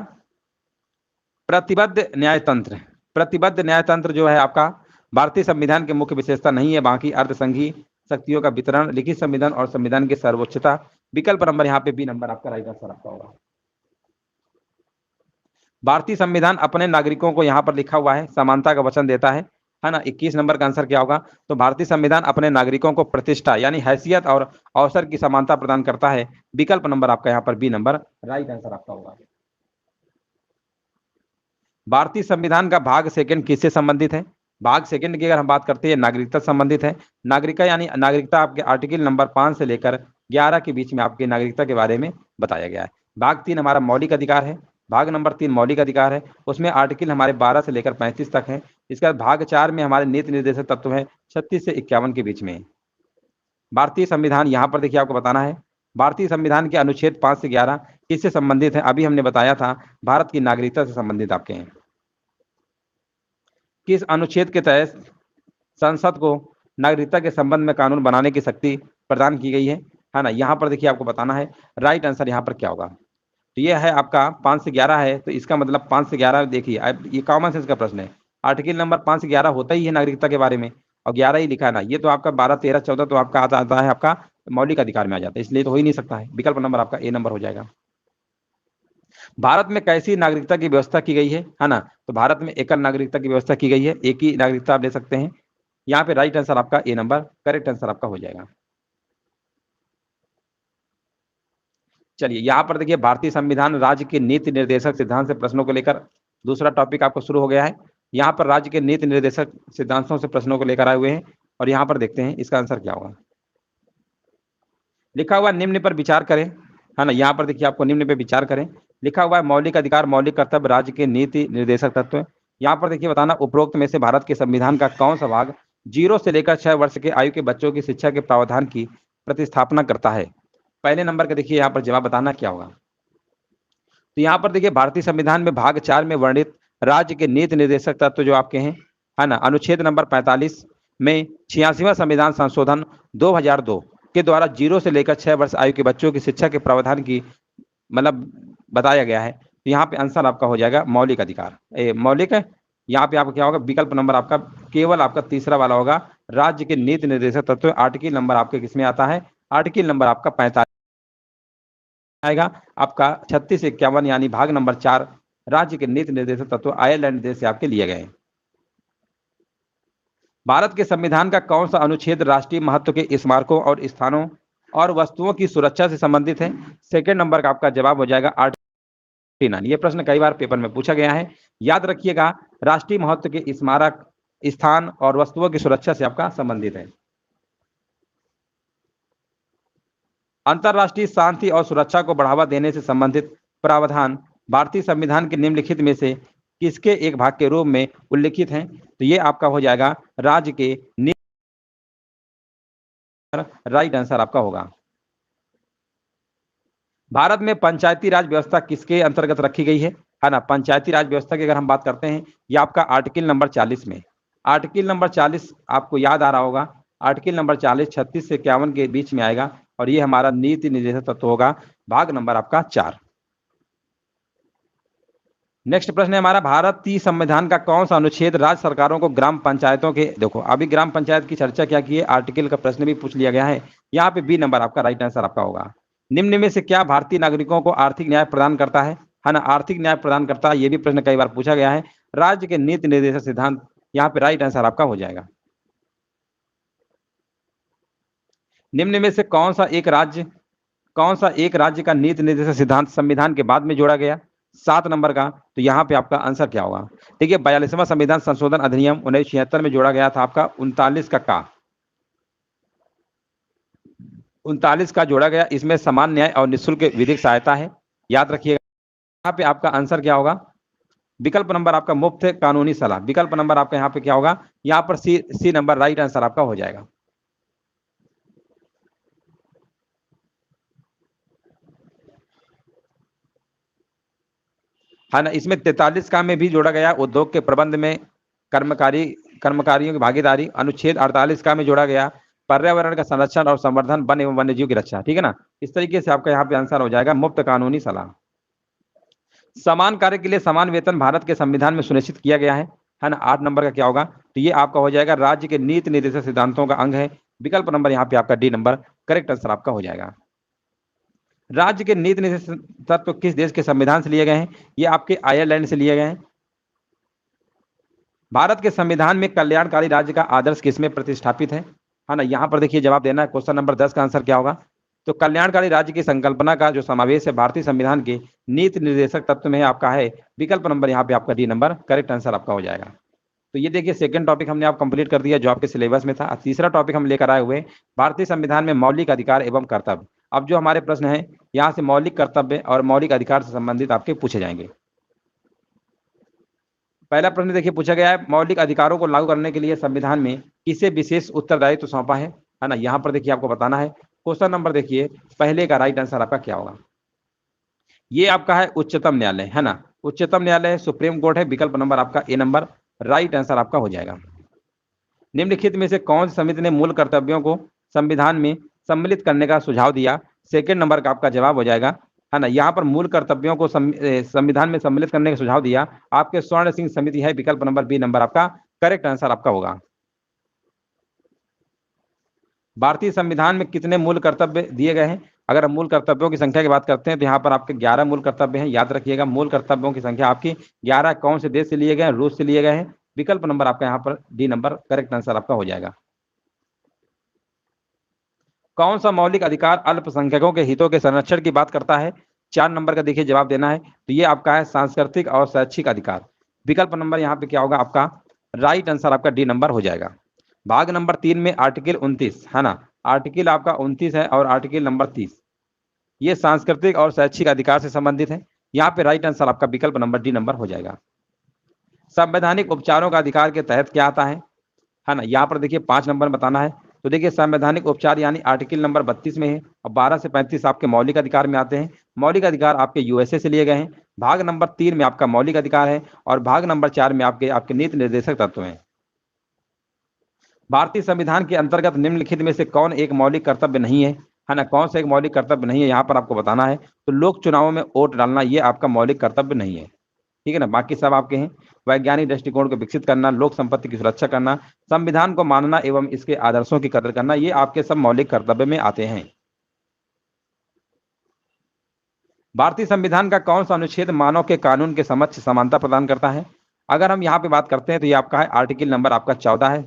प्रतिबद्ध न्यायतंत्र। प्रतिबद्ध न्यायतंत्र जो है आपका भारतीय संविधान की मुख्य विशेषता नहीं है। बाकी अर्धसंघीय शक्तियों का वितरण, लिखित संविधान और संविधान की सर्वोच्चता। विकल्प नंबर यहाँ पे बी नंबर आपका राइट आंसर आपका होगा। भारतीय संविधान अपने नागरिकों को यहाँ पर लिखा हुआ है समानता का वचन देता है ना। 21 नंबर का आंसर क्या होगा? तो भारतीय संविधान अपने नागरिकों को प्रतिष्ठा यानी हैसियत और अवसर की समानता प्रदान करता है। विकल्प नंबर आपका यहाँ पर बी नंबर राइट आंसर आपका होगा। भारतीय संविधान का भाग सेकंड किससे संबंधित है? भाग सेकंड की अगर हम बात करते हैं नागरिकता संबंधित है। नागरिकता यानी नागरिकता आपके आर्टिकल नंबर 5 से लेकर 11 के बीच में आपकी नागरिकता के बारे में बताया गया है। भाग 3 हमारा मौलिक अधिकार है। भाग नंबर 3 मौलिक अधिकार है, उसमें आर्टिकल हमारे 12 से लेकर 35 तक है। इसका भाग 4 में हमारे नीति निर्देशक तत्व है 36 से 51 के बीच में। भारतीय संविधान यहाँ पर देखिए आपको बताना है, भारतीय संविधान के अनुच्छेद 5 से 11 किससे संबंधित है? अभी हमने बताया था भारत की नागरिकता से संबंधित आपके हैं। किस अनुच्छेद के तहत संसद को नागरिकता के संबंध में कानून बनाने की शक्ति प्रदान की गई है ना। यहाँ पर देखिए आपको बताना है राइट आंसर यहाँ पर क्या होगा। तो ये है आपका 5 से 11 है, तो इसका मतलब 5 से 11 देखिए ये कॉमन सेंस का प्रश्न है। आर्टिकल नंबर 5 से 11 होता ही है नागरिकता के बारे में और 11 ही लिखा है ना। ये तो आपका 12, 13, 14 तो आपका आता है आपका मौलिक अधिकार में आ जाता है, इसलिए तो हो ही नहीं सकता है। विकल्प नंबर आपका ए नंबर हो जाएगा। भारत में कैसी नागरिकता की व्यवस्था की गई है ना। तो भारत में एकल नागरिकता की व्यवस्था की गई है, एक ही नागरिकता आप ले सकते हैं। यहाँ पे राइट आंसर आपका ए नंबर करेक्ट आंसर आपका हो जाएगा। चलिए यहाँ पर देखिए भारतीय संविधान राज्य के नीति निर्देशक सिद्धांत से प्रश्नों को लेकर दूसरा टॉपिक आपको शुरू हो गया है। यहाँ पर राज्य के नीति निर्देशक सिद्धांतों से प्रश्नों को लेकर आए हुए हैं और यहाँ पर देखते हैं इसका आंसर क्या होगा। लिखा हुआ निम्न पर विचार करें, है ना। यहाँ पर देखिए आपको निम्न पे विचार करें लिखा हुआ है। मौलिक अधिकार, मौलिक कर्तव्य, राज्य के नीति निर्देशक तत्व। यहाँ पर देखिए बताना उपरोक्त में से भारत के संविधान का कौन सा भाग 0 से लेकर 6 वर्ष के आयु के बच्चों की शिक्षा के प्रावधान की प्रतिस्थापना करता है। पहले नंबर का देखिए यहाँ पर जवाब बताना क्या होगा। तो यहाँ पर देखिए भारतीय संविधान में भाग 4 में वर्णित राज्य के नीति निर्देशक तत्व जो आपके हैं, है ना, अनुच्छेद नंबर 45 में 86वां संविधान संशोधन 2002 के द्वारा 0 से लेकर 6 वर्ष आयु के बच्चों की शिक्षा के प्रावधान की मतलब बताया गया है। तो यहाँ पे आंसर आपका हो जाएगा मौलिक अधिकार, मौलिक है। यहाँ पे आपका क्या होगा? विकल्प नंबर आपका केवल आपका तीसरा वाला होगा। राज्य के नीति निर्देशक तत्व आर्टिकल नंबर आपके किसमें आता है? आर्टिकल नंबर आपका 45 आएगा आपका 36 से 51 यानी भाग नंबर 4 राज्य के नीति निर्देशक तत्व आयरलैंड देश से आपके लिए गए। भारत के संविधान का कौन सा अनुच्छेद राष्ट्रीय महत्व के स्मारकों और स्थानों और वस्तुओं की सुरक्षा से संबंधित है? सेकंड नंबर का आपका जवाब हो जाएगा 49। ये प्रश्न कई बार पेपर में पूछा गया है, याद रखिएगा। राष्ट्रीय महत्व के स्मारक, स्थान और वस्तुओं की सुरक्षा से आपका संबंधित है। अंतरराष्ट्रीय शांति और सुरक्षा को बढ़ावा देने से संबंधित प्रावधान भारतीय संविधान के निम्नलिखित में से किसके एक भाग के रूप में उल्लिखित हैं? तो ये आपका हो जाएगा राज्य के राइट आंसर आपका होगा। भारत में पंचायती राज व्यवस्था किसके अंतर्गत रखी गई है ना? पंचायती राज व्यवस्था की अगर हम बात करते हैं, ये आपका आर्टिकल नंबर 40 में, आर्टिकल नंबर 40 आपको याद आ रहा होगा, आर्टिकल नंबर 40 36 से 51 के बीच में आएगा और ये हमारा नीति निर्देशक तत्व होगा, भाग नंबर आपका 4। नेक्स्ट प्रश्न है हमारा, भारतीय संविधान का कौन सा अनुच्छेद राज्य सरकारों को ग्राम पंचायतों के, देखो अभी ग्राम पंचायत की चर्चा क्या की है, आर्टिकल का प्रश्न भी पूछ लिया गया है, यहाँ पे बी नंबर आपका राइट आंसर आपका होगा। निम्न में से क्या भारतीय नागरिकों को आर्थिक न्याय प्रदान करता है ना? आर्थिक न्याय प्रदान करता है, ये भी प्रश्न कई बार पूछा गया है। राज्य के नीति निर्देशक सिद्धांत, यहाँ पे राइट आंसर आपका हो जाएगा। निम्न में से कौन सा एक राज्य का नीति निर्देशक सिद्धांत संविधान के बाद में जोड़ा गया? 7 नंबर का, तो यहाँ पे आपका आंसर क्या होगा? देखिए 42वां संविधान संशोधन अधिनियम 1976 में जोड़ा गया था आपका 39 का 39 का जोड़ा गया। इसमें समान न्याय और निःशुल्क विधिक सहायता है, याद रखिएगा। यहाँ पे आपका आंसर क्या होगा? विकल्प नंबर आपका मुफ्त कानूनी सलाह, विकल्प नंबर आपका यहाँ पे क्या होगा? यहाँ पर सी नंबर राइट आंसर आपका हो जाएगा। है ना, इसमें 43 का में भी जोड़ा गया उद्योग के प्रबंध में कर्मकारियों की भागीदारी। अनुच्छेद 48 का में जोड़ा गया पर्यावरण का संरक्षण और संवर्धन, वन एवं वन्यजीव की रक्षा। ठीक है ना, इस तरीके से आपका यहाँ पे आंसर हो जाएगा मुफ्त कानूनी सलाह। समान कार्य के लिए समान वेतन भारत के संविधान में सुनिश्चित किया गया है ना? 8 नंबर का क्या होगा? तो ये आपका हो जाएगा राज्य के नीति निर्देशक सिद्धांतों का अंग है, विकल्प नंबर यहाँ पे आपका डी नंबर करेक्ट आंसर आपका हो जाएगा। राज्य के नीति निर्देशक तत्व किस देश के संविधान से लिए गए हैं? ये आपके आयरलैंड से लिए गए हैं। भारत के संविधान में कल्याणकारी राज्य का आदर्श किसमें प्रतिष्ठापित है ना? यहाँ पर देखिए जवाब देना है। क्वेश्चन नंबर 10 का आंसर क्या होगा? तो कल्याणकारी राज्य की संकल्पना का जो समावेश है भारतीय संविधान के नीति निर्देशक तत्व में आपका है, विकल्प नंबर यहाँ पे आपका डी नंबर करेक्ट आंसर आपका हो जाएगा। तो ये देखिए सेकंड टॉपिक हमने आप कंप्लीट कर दिया जो आपके सिलेबस में था। तीसरा टॉपिक हम लेकर आए हुए भारतीय संविधान में मौलिक अधिकार एवं कर्तव्य। अब जो हमारे प्रश्न है यहाँ से मौलिक कर्तव्य और मौलिक अधिकार से संबंधित आपके पूछे जाएंगे। पहला प्रश्न देखिए पूछा गया है, मौलिक अधिकारों को लागू करने के लिए संविधान में किसे विशेष उत्तरदायित्व सौंपा है ना? यहाँ पर देखिए आपको बताना है। क्वेश्चन नंबर देखिए पहले का राइट आंसर आपका क्या होगा? ये आपका है उच्चतम न्यायालय, है ना? उच्चतम न्यायालय सुप्रीम कोर्ट है, विकल्प नंबर आपका ए नंबर राइट आंसर आपका हो जाएगा। निम्नलिखित में से कौन सी समिति ने मूल कर्तव्यों को संविधान में सम्मिलित करने का सुझाव दिया? सेकंड नंबर का आपका जवाब हो जाएगा, है ना? यहाँ पर मूल कर्तव्यों को संविधान में सम्मिलित करने का सुझाव दिया आपके स्वर्ण सिंह समिति है, विकल्प नंबर बी नंबर आपका करेक्ट आंसर आपका होगा। भारतीय संविधान में कितने मूल कर्तव्य दिए गए हैं? अगर हम मूल कर्तव्यों की संख्या की बात करते हैं तो यहाँ पर आपके 11 मूल कर्तव्य हैं, याद रखिएगा। मूल कर्तव्यों की संख्या आपकी 11 कौन से देश से लिए गए हैं? रूस से लिए गए हैं, विकल्प नंबर आपका यहाँ पर डी नंबर करेक्ट आंसर आपका हो जाएगा। कौन सा मौलिक अधिकार अल्पसंख्यकों के हितों के संरक्षण की बात करता है? 4 नंबर का देखिए जवाब देना है। तो ये आपका है सांस्कृतिक और शैक्षिक अधिकार, विकल्प नंबर यहाँ पे क्या होगा आपका राइट आंसर आपका डी नंबर हो जाएगा। भाग नंबर 3 में आर्टिकल 29 है ना, आर्टिकल आपका 29 है और आर्टिकल नंबर 30 ये सांस्कृतिक और शैक्षिक अधिकार से संबंधित है। यहाँ पे राइट आंसर आपका विकल्प नंबर डी नंबर हो जाएगा। संवैधानिक उपचारों का अधिकार के तहत क्या आता है ना? यहाँ पर देखिए 5 नंबर बताना है। तो देखिए संवैधानिक उपचार यानी आर्टिकल नंबर 32 में है और 12 से 35 आपके मौलिक अधिकार में आते हैं। मौलिक अधिकार आपके यूएसए से लिए गए हैं। भाग नंबर 3 में आपका मौलिक अधिकार है और भाग नंबर 4 में आपके नीति निर्देशक तत्व हैं। भारतीय संविधान के अंतर्गत निम्नलिखित में से कौन एक मौलिक कर्तव्य नहीं है ना? कौन सा एक मौलिक कर्तव्य नहीं है यहाँ पर आपको बताना है। तो लोक चुनावों में वोट डालना ये आपका मौलिक कर्तव्य नहीं है, ठीक है ना? बाकी सब आपके हैं। वैज्ञानिक दृष्टिकोण को विकसित करना, लोक संपत्ति की सुरक्षा करना, संविधान को मानना एवं इसके आदर्शों की कदर करना, ये आपके सब मौलिक कर्तव्य में आते हैं। भारतीय संविधान का कौन सा अनुच्छेद मानव के कानून के समक्ष समानता प्रदान करता है? अगर हम यहाँ पे बात करते हैं तो ये आपका है आर्टिकल नंबर आपका 14 है।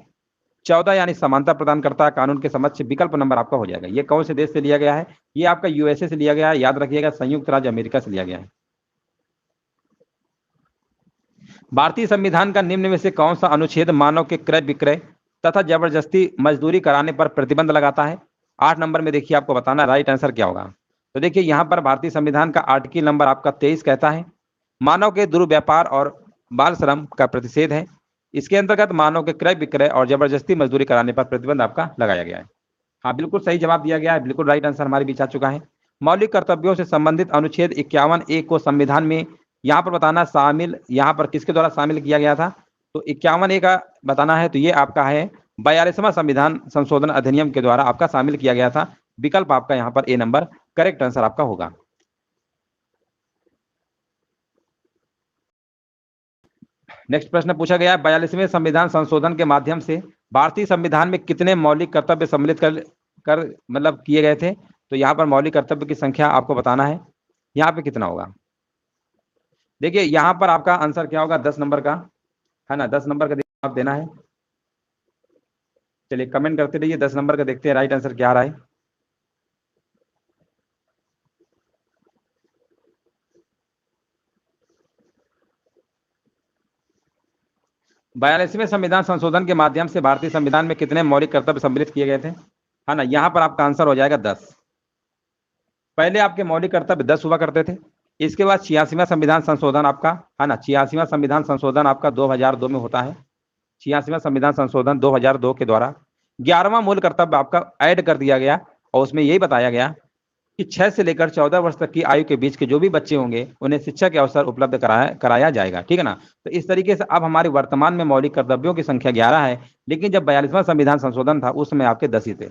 14 यानी समानता प्रदान करता है कानून के समक्ष, विकल्प नंबर आपका हो जाएगा। ये कौन से देश से लिया गया है? ये आपका यूएसए से लिया गया है, याद रखिएगा संयुक्त राज्य अमेरिका से लिया गया है। भारतीय संविधान का निम्न में से कौन सा अनुच्छेद मानव के क्रय विक्रय तथा जबरदस्ती मजदूरी कराने पर प्रतिबंध लगाता है? 8 नंबर में देखिए आपको बताना राइट आंसर क्या होगा। तो देखिए यहाँ पर भारतीय संविधान का आर्टिकल नंबर आपका 23 कहता है मानव के दुर्व्यापार और बाल श्रम का प्रतिषेध है। इसके अंतर्गत मानव के क्रय विक्रय और जबरदस्ती मजदूरी कराने पर प्रतिबंध आपका लगाया गया है। हाँ, बिल्कुल सही जवाब दिया गया है, बिल्कुल राइट आंसर हमारे बीच आ चुका है। मौलिक कर्तव्यों से संबंधित अनुच्छेद 51A को संविधान में यहाँ पर बताना शामिल, यहाँ पर किसके द्वारा शामिल किया गया था? तो 51A का बताना है, तो ये आपका है 42वां संविधान संशोधन अधिनियम के द्वारा आपका शामिल किया गया था। विकल्प आपका यहाँ पर ए नंबर करेक्ट आंसर आपका होगा। नेक्स्ट प्रश्न पूछा गया है, 42वें संविधान संशोधन के माध्यम से भारतीय संविधान में कितने मौलिक कर्तव्य सम्मिलित कर मतलब किए गए थे? तो यहाँ पर मौलिक कर्तव्य की संख्या आपको बताना है, यहाँ पे कितना होगा? देखिए यहाँ पर आपका आंसर क्या होगा, 10 नंबर का, है ना, 10 नंबर का जवाब देना है। चलिए कमेंट करते रहिए, 10 नंबर का देखते हैं राइट आंसर क्या आ रहा है। बयालीसवें संविधान संशोधन के माध्यम से भारतीय संविधान में कितने मौलिक कर्तव्य सम्मिलित किए गए थे? है ना, यहाँ पर आपका आंसर हो जाएगा 10। पहले आपके मौलिक कर्तव्य 10 हुआ करते थे। इसके बाद 86वां संविधान संशोधन आपका, है ना, 86वां संविधान संशोधन आपका 2002 में होता है। 86वां संविधान संशोधन 2002 के द्वारा 11वां मूल कर्तव्य आपका ऐड कर दिया गया और उसमें यही बताया गया कि 6 से लेकर 14 वर्ष तक की आयु के बीच के जो भी बच्चे होंगे उन्हें शिक्षा के अवसर उपलब्ध कराया जाएगा। ठीक है ना, तो इस तरीके से अब हमारे वर्तमान में मौलिक कर्तव्यों की संख्या 11 है, लेकिन जब 42वां संविधान संशोधन था उस समय आपके 10 ही थे।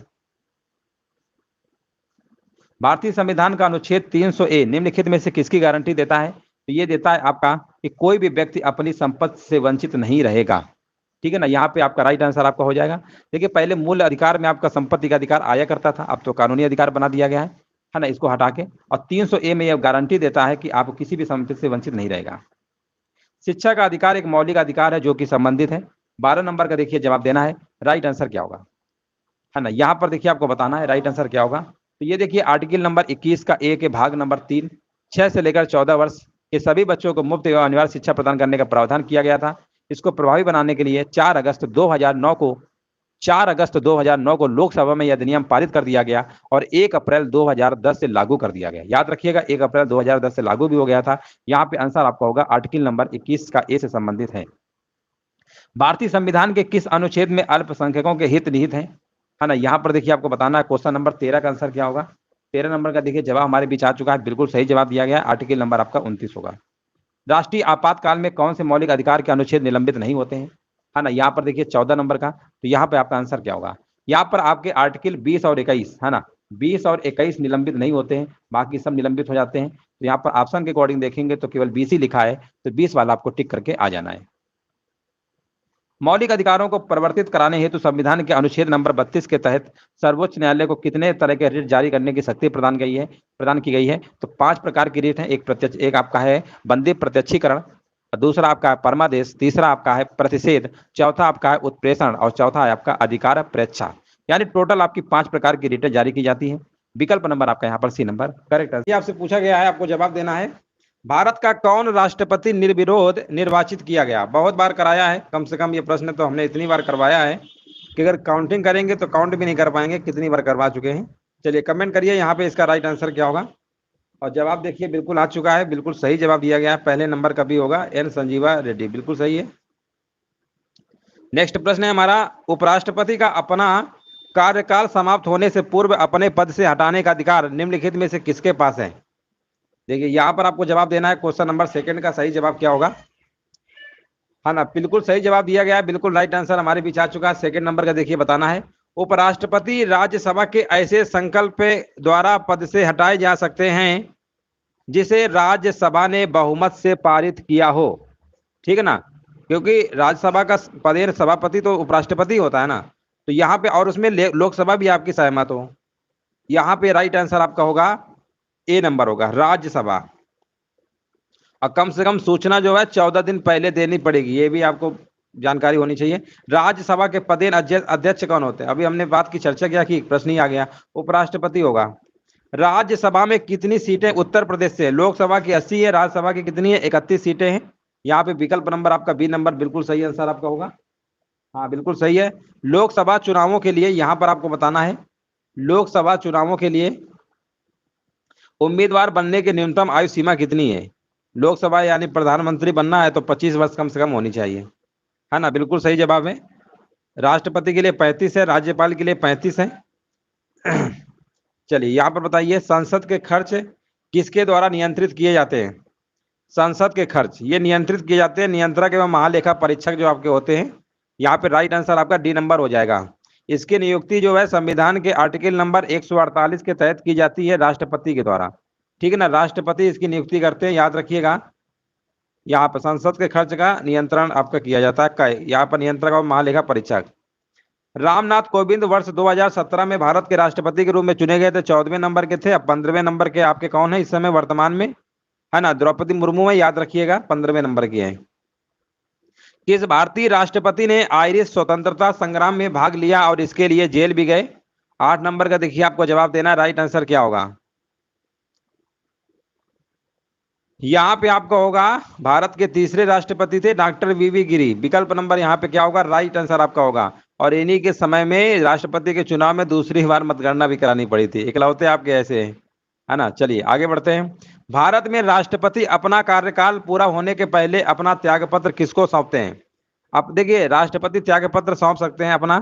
भारतीय संविधान का अनुच्छेद 300A निम्नलिखित में से किसकी गारंटी देता है? तो ये देता है आपका कि कोई भी व्यक्ति अपनी संपत्ति से वंचित नहीं रहेगा। ठीक है ना, यहाँ पे आपका राइट आंसर आपका हो जाएगा। देखिए पहले मूल अधिकार में आपका संपत्ति का अधिकार आया करता था, अब तो कानूनी अधिकार बना दिया गया है ना, इसको हटा के, और 300A में यह गारंटी देता है कि आप किसी भी संपत्ति से वंचित नहीं रहेगा। शिक्षा का अधिकार एक मौलिक अधिकार है जो कि संबंधित है। 12 नंबर का देखिए जवाब देना है, राइट आंसर क्या होगा, है ना, यहाँ पर देखिए आपको बताना है राइट आंसर क्या होगा। तो ये देखिए आर्टिकल नंबर 21 का ए के भाग नंबर 3, 6 से लेकर 14 वर्ष के सभी बच्चों को मुफ्त एवं अनिवार्य शिक्षा प्रदान करने का प्रावधान किया गया था। इसको प्रभावी बनाने के लिए 4 अगस्त 2009 को लोकसभा में यह अधिनियम पारित कर दिया गया और 1 अप्रैल 2010 से लागू कर दिया गया। याद रखिएगा 1 अप्रैल 2010 से लागू भी हो गया था। यहाँ पे आंसर आपका होगा आर्टिकल नंबर 21 का ए से संबंधित है। भारतीय संविधान के किस अनुच्छेद में अल्पसंख्यकों के हित निहित हैं? है ना, यहाँ पर देखिए आपको बताना है क्वेश्चन नंबर 13 का आंसर क्या होगा। 13 नंबर का देखिए जवाब हमारे बीच आ चुका है, बिल्कुल सही जवाब दिया गया है, आर्टिकल नंबर आपका 29 होगा। राष्ट्रीय आपातकाल में कौन से मौलिक अधिकार के अनुच्छेद निलंबित नहीं होते हैं? है ना, यहाँ पर देखिए 14 नंबर का, तो यहाँ पे आपका आंसर क्या होगा? यहाँ पर आपके आर्टिकल 20 और 21, है ना, 20 और 21 निलंबित नहीं होते हैं, बाकी सब निलंबित हो जाते हैं। तो यहाँ पर ऑप्शन के अकॉर्डिंग देखेंगे तो केवल 20 ही लिखा है, तो 20 वाला आपको टिक करके आ जाना है। मौलिक अधिकारों को परिवर्तित कराने हेतु संविधान के अनुच्छेद नंबर 32 के तहत सर्वोच्च न्यायालय को कितने तरह के रिट जारी करने की शक्ति प्रदान की गई है? तो 5 प्रकार की रिट है। एक आपका है बंदी प्रत्यक्षीकरण, दूसरा आपका है परमादेश, तीसरा आपका है प्रतिषेध, चौथा आपका है उत्प्रेषण और चौथा है आपका अधिकार प्रेक्षा। यानी टोटल आपकी 5 प्रकार की रिटें जारी की जाती है। विकल्प नंबर आपका यहाँ पर सी नंबर करेक्ट है। आपसे पूछा गया है, आपको जवाब देना है, भारत का कौन राष्ट्रपति निर्विरोध निर्वाचित किया गया? बहुत बार कराया है, कम से कम ये प्रश्न तो हमने इतनी बार करवाया है कि अगर काउंटिंग करेंगे तो काउंट भी नहीं कर पाएंगे कितनी बार करवा चुके हैं। चलिए कमेंट करिए यहाँ पे इसका राइट आंसर क्या होगा, और जवाब देखिए बिल्कुल आ चुका है, बिल्कुल सही जवाब दिया गया है। पहले नंबर का भी होगा, एन संजीवा रेड्डी, बिल्कुल सही है। नेक्स्ट प्रश्न है हमारा, उपराष्ट्रपति का अपना कार्यकाल समाप्त होने से पूर्व अपने पद से हटाने का अधिकार निम्नलिखित में से किसके पास है? देखिए यहाँ पर आपको जवाब देना है, क्वेश्चन नंबर 2 का सही जवाब क्या होगा, है ना, बिल्कुल सही जवाब दिया गया है, बिल्कुल राइट आंसर हमारे बीच आ चुका है। 2 नंबर का देखिए बताना है, उपराष्ट्रपति राज्यसभा के ऐसे संकल्प द्वारा पद से हटाए जा सकते हैं जिसे राज्यसभा ने बहुमत से पारित किया हो। ठीक है ना, क्योंकि राज्यसभा का पदेन सभापति तो उपराष्ट्रपति होता है ना, तो यहाँ पे और उसमें लोकसभा भी आपकी सहमत हो। यहाँ पे राइट आंसर आपका होगा ए नंबर होगा, राज्यसभा। और कम से कम सूचना जो है 14 दिन पहले देनी पड़ेगी, ये भी आपको जानकारी होनी चाहिए। राज्यसभा के पदेन अध्यक्ष कौन होते हैं? अभी हमने बात की चर्चा किया कि प्रश्न ही आ गया, उपराष्ट्रपति होगा। राज्यसभा में कितनी सीटें उत्तर प्रदेश से? लोकसभा की 80 है, राज्यसभा की कितनी है? 31 सीटें हैं। यहाँ पे विकल्प नंबर आपका बी नंबर बिल्कुल सही आंसर आपका होगा, हाँ बिल्कुल सही है। लोकसभा चुनावों के लिए यहाँ पर आपको बताना है, लोकसभा चुनावों के लिए उम्मीदवार बनने की न्यूनतम आयु सीमा कितनी है? लोकसभा यानी प्रधानमंत्री बनना है तो 25 वर्ष कम से कम होनी चाहिए, है ना। बिल्कुल सही जवाब है। राष्ट्रपति के लिए 35 है, राज्यपाल के लिए 35 है। चलिए यहाँ पर बताइए, संसद के खर्च किसके द्वारा नियंत्रित किए जाते हैं? संसद के खर्च ये नियंत्रित किए जाते हैं नियंत्रक एवं महालेखा परीक्षक जो आपके होते हैं। यहाँ पे राइट आंसर आपका डी नंबर हो जाएगा। इसकी नियुक्ति जो है संविधान के आर्टिकल नंबर 148 के तहत की जाती है राष्ट्रपति के द्वारा, ठीक है ना। राष्ट्रपति इसकी नियुक्ति करते हैं, याद रखिएगा। यहाँ पर संसद के खर्च का नियंत्रण आपका किया जाता है, यहाँ पर नियंत्रक और महालेखा परीक्षक। रामनाथ कोविंद वर्ष 2017 में भारत के राष्ट्रपति के रूप में चुने गए थे, 14वें नंबर के थे। अब 15वें नंबर के आपके कौन है इस समय वर्तमान में, है ना? द्रौपदी मुर्मू है, याद रखिएगा 15वें नंबर की है। किस भारतीय राष्ट्रपति ने आयरिश स्वतंत्रता संग्राम में भाग लिया और इसके लिए जेल भी गए? 8 नंबर का देखिए आपको जवाब देना है, राइट आंसर क्या होगा? यहाँ पे आपका होगा भारत के तीसरे राष्ट्रपति थे डॉक्टर वीवी गिरी। विकल्प नंबर यहाँ पे क्या होगा? राइट आंसर आपका होगा। और इन्हीं के समय में राष्ट्रपति के चुनाव में दूसरी बार मतगणना भी करानी पड़ी थी, इकलौते आपके ऐसे हैं, है ना। चलिए आगे बढ़ते हैं। भारत में राष्ट्रपति अपना कार्यकाल पूरा होने के पहले अपना त्यागपत्र किसको सौंपते हैं? अब देखिए, राष्ट्रपति त्यागपत्र सौंप सकते हैं अपना,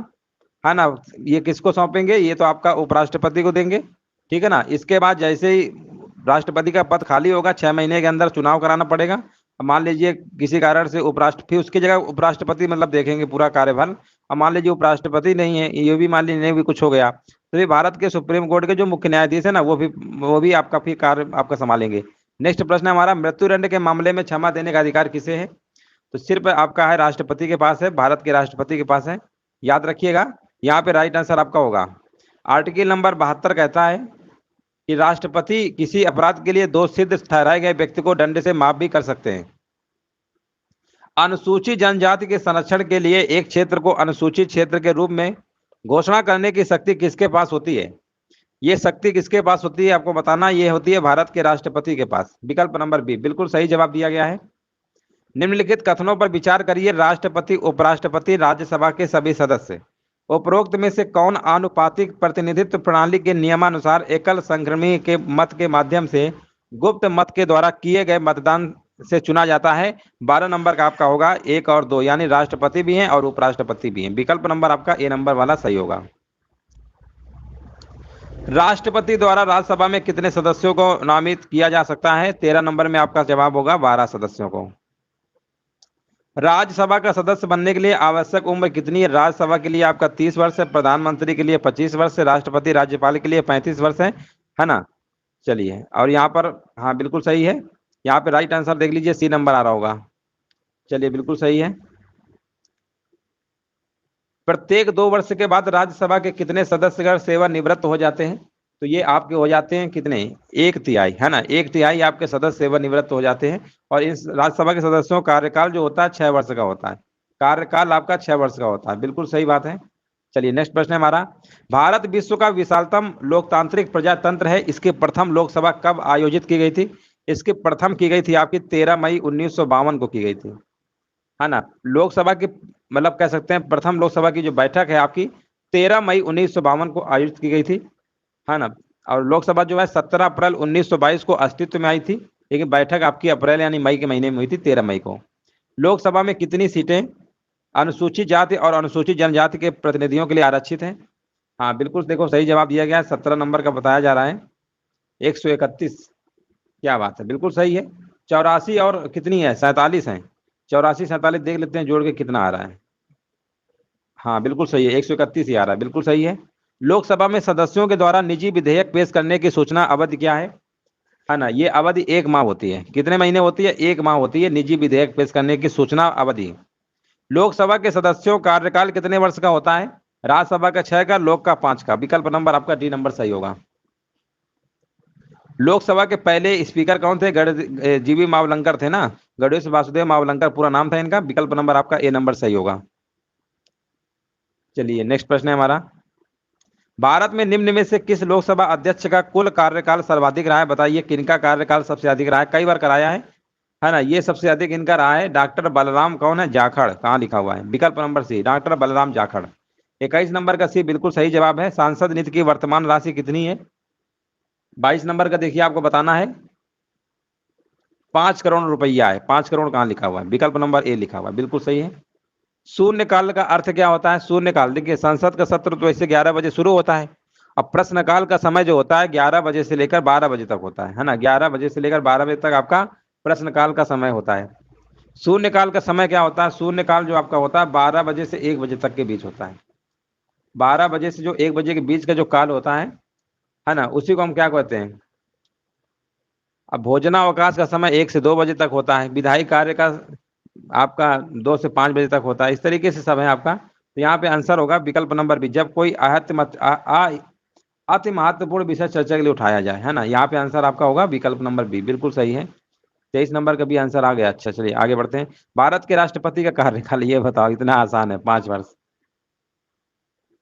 है ना। ये किसको सौंपेंगे? ये तो आपका उपराष्ट्रपति को देंगे, ठीक है ना। इसके बाद जैसे ही राष्ट्रपति का पद खाली होगा 6 महीने के अंदर चुनाव कराना पड़ेगा। अब मान लीजिए किसी कारण से फिर उसकी जगह उपराष्ट्रपति मतलब देखेंगे पूरा कार्यभार। अब मान लीजिए उपराष्ट्रपति नहीं है, ये भी मान लीजिए नहीं भी कुछ हो गया, तो ये भारत के सुप्रीम कोर्ट के जो मुख्य न्यायाधीश है ना, वो भी आपका फिर कार्य आपका संभालेंगे। नेक्स्ट प्रश्न है हमारा, मृत्युदंड के मामले में क्षमा देने का अधिकार किसे है? तो सिर्फ आपका है राष्ट्रपति के पास है, भारत के राष्ट्रपति के पास है, याद रखिएगा। यहाँ पे राइट आंसर आपका होगा आर्टिकल नंबर 72 कहता है कि राष्ट्रपति किसी अपराध के लिए दोष सिद्ध ठहराए गए व्यक्ति को दंड से माफ भी कर सकते हैं। अनुसूचित जनजाति के संरक्षण के लिए एक क्षेत्र को अनुसूचित क्षेत्र के रूप में घोषणा करने की शक्ति किसके पास होती है? ये शक्ति किसके पास होती है आपको बताना, ये होती है भारत के राष्ट्रपति के पास। विकल्प नंबर बी बिल्कुल सही जवाब दिया गया है। निम्नलिखित कथनों पर विचार करिए, राष्ट्रपति, उपराष्ट्रपति, राज्यसभा के सभी सदस्य उपरोक्त में से कौन आनुपातिक प्रतिनिधित्व प्रणाली के नियमानुसार एकल संक्रमणी के मत के माध्यम से गुप्त मत के द्वारा किए गए मतदान से चुना जाता है? 12 नंबर का आपका होगा 1 और 2, यानी राष्ट्रपति भी हैं और उपराष्ट्रपति भी हैं। विकल्प नंबर आपका ए नंबर वाला सही होगा। राष्ट्रपति द्वारा राज्यसभा में कितने सदस्यों को नामित किया जा सकता है? 13 नंबर में आपका जवाब होगा 12 सदस्यों को। राज्यसभा का सदस्य बनने के लिए आवश्यक उम्र कितनी है? राज्यसभा के लिए आपका 30 वर्ष है, प्रधानमंत्री के लिए 25 वर्ष है, राष्ट्रपति राज्यपाल के लिए 35 वर्ष है ना। चलिए, और यहाँ पर हाँ बिल्कुल सही है। यहाँ पे राइट आंसर देख लीजिए, सी नंबर आ रहा होगा। चलिए बिल्कुल सही है। प्रत्येक 2 वर्ष के बाद राज्यसभा के कितने सदस्यगण सेवानिवृत्त हो जाते हैं? तो ये आपके हो जाते हैं कितने? 1/3, है ना। 1/3 आपके सदस्य सेवानिवृत्त हो जाते हैं। और इस राज्यसभा के सदस्यों का कार्यकाल जो होता है 6 वर्ष का होता है। कार्यकाल आपका 6 वर्ष का होता है, बिल्कुल सही बात है। चलिए नेक्स्ट प्रश्न है हमारा, भारत विश्व का विशालतम लोकतांत्रिक प्रजातंत्र है, इसकी प्रथम लोकसभा कब आयोजित की गई थी? इसकी प्रथम की गई थी आपकी 13 मई 1952 को की गई थी, है ना। लोकसभा की मतलब कह सकते हैं प्रथम लोकसभा की जो बैठक है आपकी 13 मई 1952 को आयोजित की गई थी, है ना। और लोकसभा जो है 17 अप्रैल 1922 को अस्तित्व में आई थी, लेकिन बैठक आपकी अप्रैल यानी मई के महीने में हुई थी, 13 मई को। लोकसभा में कितनी सीटें अनुसूचित जाति और अनुसूचित जनजाति के प्रतिनिधियों के लिए आरक्षित हैं? हाँ बिल्कुल, देखो सही जवाब दिया गया है, 17 नंबर का बताया जा रहा है, 131। क्या बात है, बिल्कुल सही है। 84 और कितनी है? 47 है। 84 47 देख लेते हैं जोड़ के कितना आ रहा है। हाँ बिल्कुल सही है, 131 ही आ रहा है, बिल्कुल सही है। लोकसभा में सदस्यों के द्वारा निजी विधेयक पेश करने की सूचना अवधि क्या है ना। ये अवधि 1 माह होती है। कितने महीने होती है? 1 माह होती है निजी विधेयक पेश करने की सूचना अवधि। लोकसभा के सदस्यों का कार्यकाल कितने वर्ष का होता है? राज्यसभा का 6 का, लोक का 5 का। विकल्प नंबर आपका डी नंबर सही होगा। लोकसभा के पहले स्पीकर कौन थे? जीवी मावलंकर थे ना, गणेश वासुदेव मावलंकर पूरा नाम था इनका। विकल्प नंबर आपका ए नंबर सही होगा। चलिए नेक्स्ट प्रश्न है हमारा, भारत में निम्न में से किस लोकसभा अध्यक्ष का कुल कार्यकाल सर्वाधिक रहा है? बताइए किनका कार्यकाल सबसे अधिक रहा है, कई बार कराया है ना। ये सबसे अधिक इनका रहा है डॉक्टर बलराम कौन है? जाखड़। कहाँ लिखा हुआ है? विकल्प number C, doctor Balram Jakhar. 21 number का सी बिल्कुल सही जवाब है। सांसद निधि की वर्तमान राशि कितनी है? 22 नंबर का देखिए आपको बताना है, 5 करोड़ रुपया है। 5 करोड़ कहाँ लिखा हुआ है? विकल्प नंबर ए लिखा हुआ है, बिल्कुल सही है। शून्यकाल का अर्थ क्या होता है? शून्यकाल, देखिए संसद का सत्र तो ऐसे 11 बजे शुरू होता है। अब प्रश्नकाल का समय जो होता है 11 बजे से लेकर 12 बजे तक होता है ना। 11 बजे से लेकर 12 बजे तक आपका प्रश्नकाल का समय होता है। शून्यकाल का समय क्या होता है? शून्यकाल जो आपका होता है 12 बजे से 1 बजे तक के बीच होता है। 12 बजे से जो 1 बजे के बीच का जो काल होता है ना, उसी को हम क्या कहते हैं? अब भोजनावकाश का समय 1 से 2 बजे तक होता है। विधायी कार्य का आपका 2 से 5 बजे तक होता है। इस तरीके से सब है आपका। तो यहाँ पे आंसर होगा विकल्प नंबर बी, जब कोई अति महत्वपूर्ण विषय चर्चा के लिए उठाया जाए, है ना। यहाँ पे आंसर आपका होगा विकल्प नंबर बी, बिल्कुल सही है। 23 नंबर का भी आंसर आ गया। अच्छा चलिए आगे बढ़ते हैं। भारत के राष्ट्रपति का कार्यकाल ये बताओ, इतना आसान है, 5 वर्ष।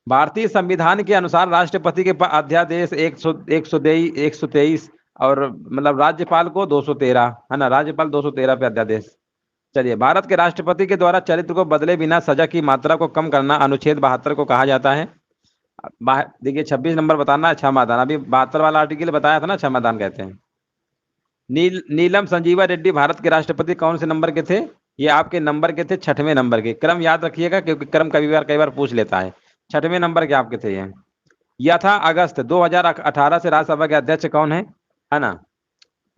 भारतीय संविधान के अनुसार राष्ट्रपति के अध्यादेश 123 और मतलब राज्यपाल को 213, है ना। राज्यपाल 213 पे अध्यादेश। चलिए, भारत के राष्ट्रपति के द्वारा चरित्र को बदले बिना सजा की मात्रा को कम करना अनुच्छेद 72 को कहा जाता है। देखिए 26 नंबर बताना है क्षमादान। अभी 72 वाला आर्टिकल बताया था ना, क्षमादान कहते हैं। नीलम संजीवा रेड्डी भारत के राष्ट्रपति कौन से नंबर के थे? ये आपके नंबर के थे 6वें नंबर के। क्रम याद रखिएगा क्योंकि क्रम कई बार पूछ लेता है। 6वें नंबर के आपके थे ये। यथा अगस्त 2018 से राज्यसभा के अध्यक्ष कौन है ना।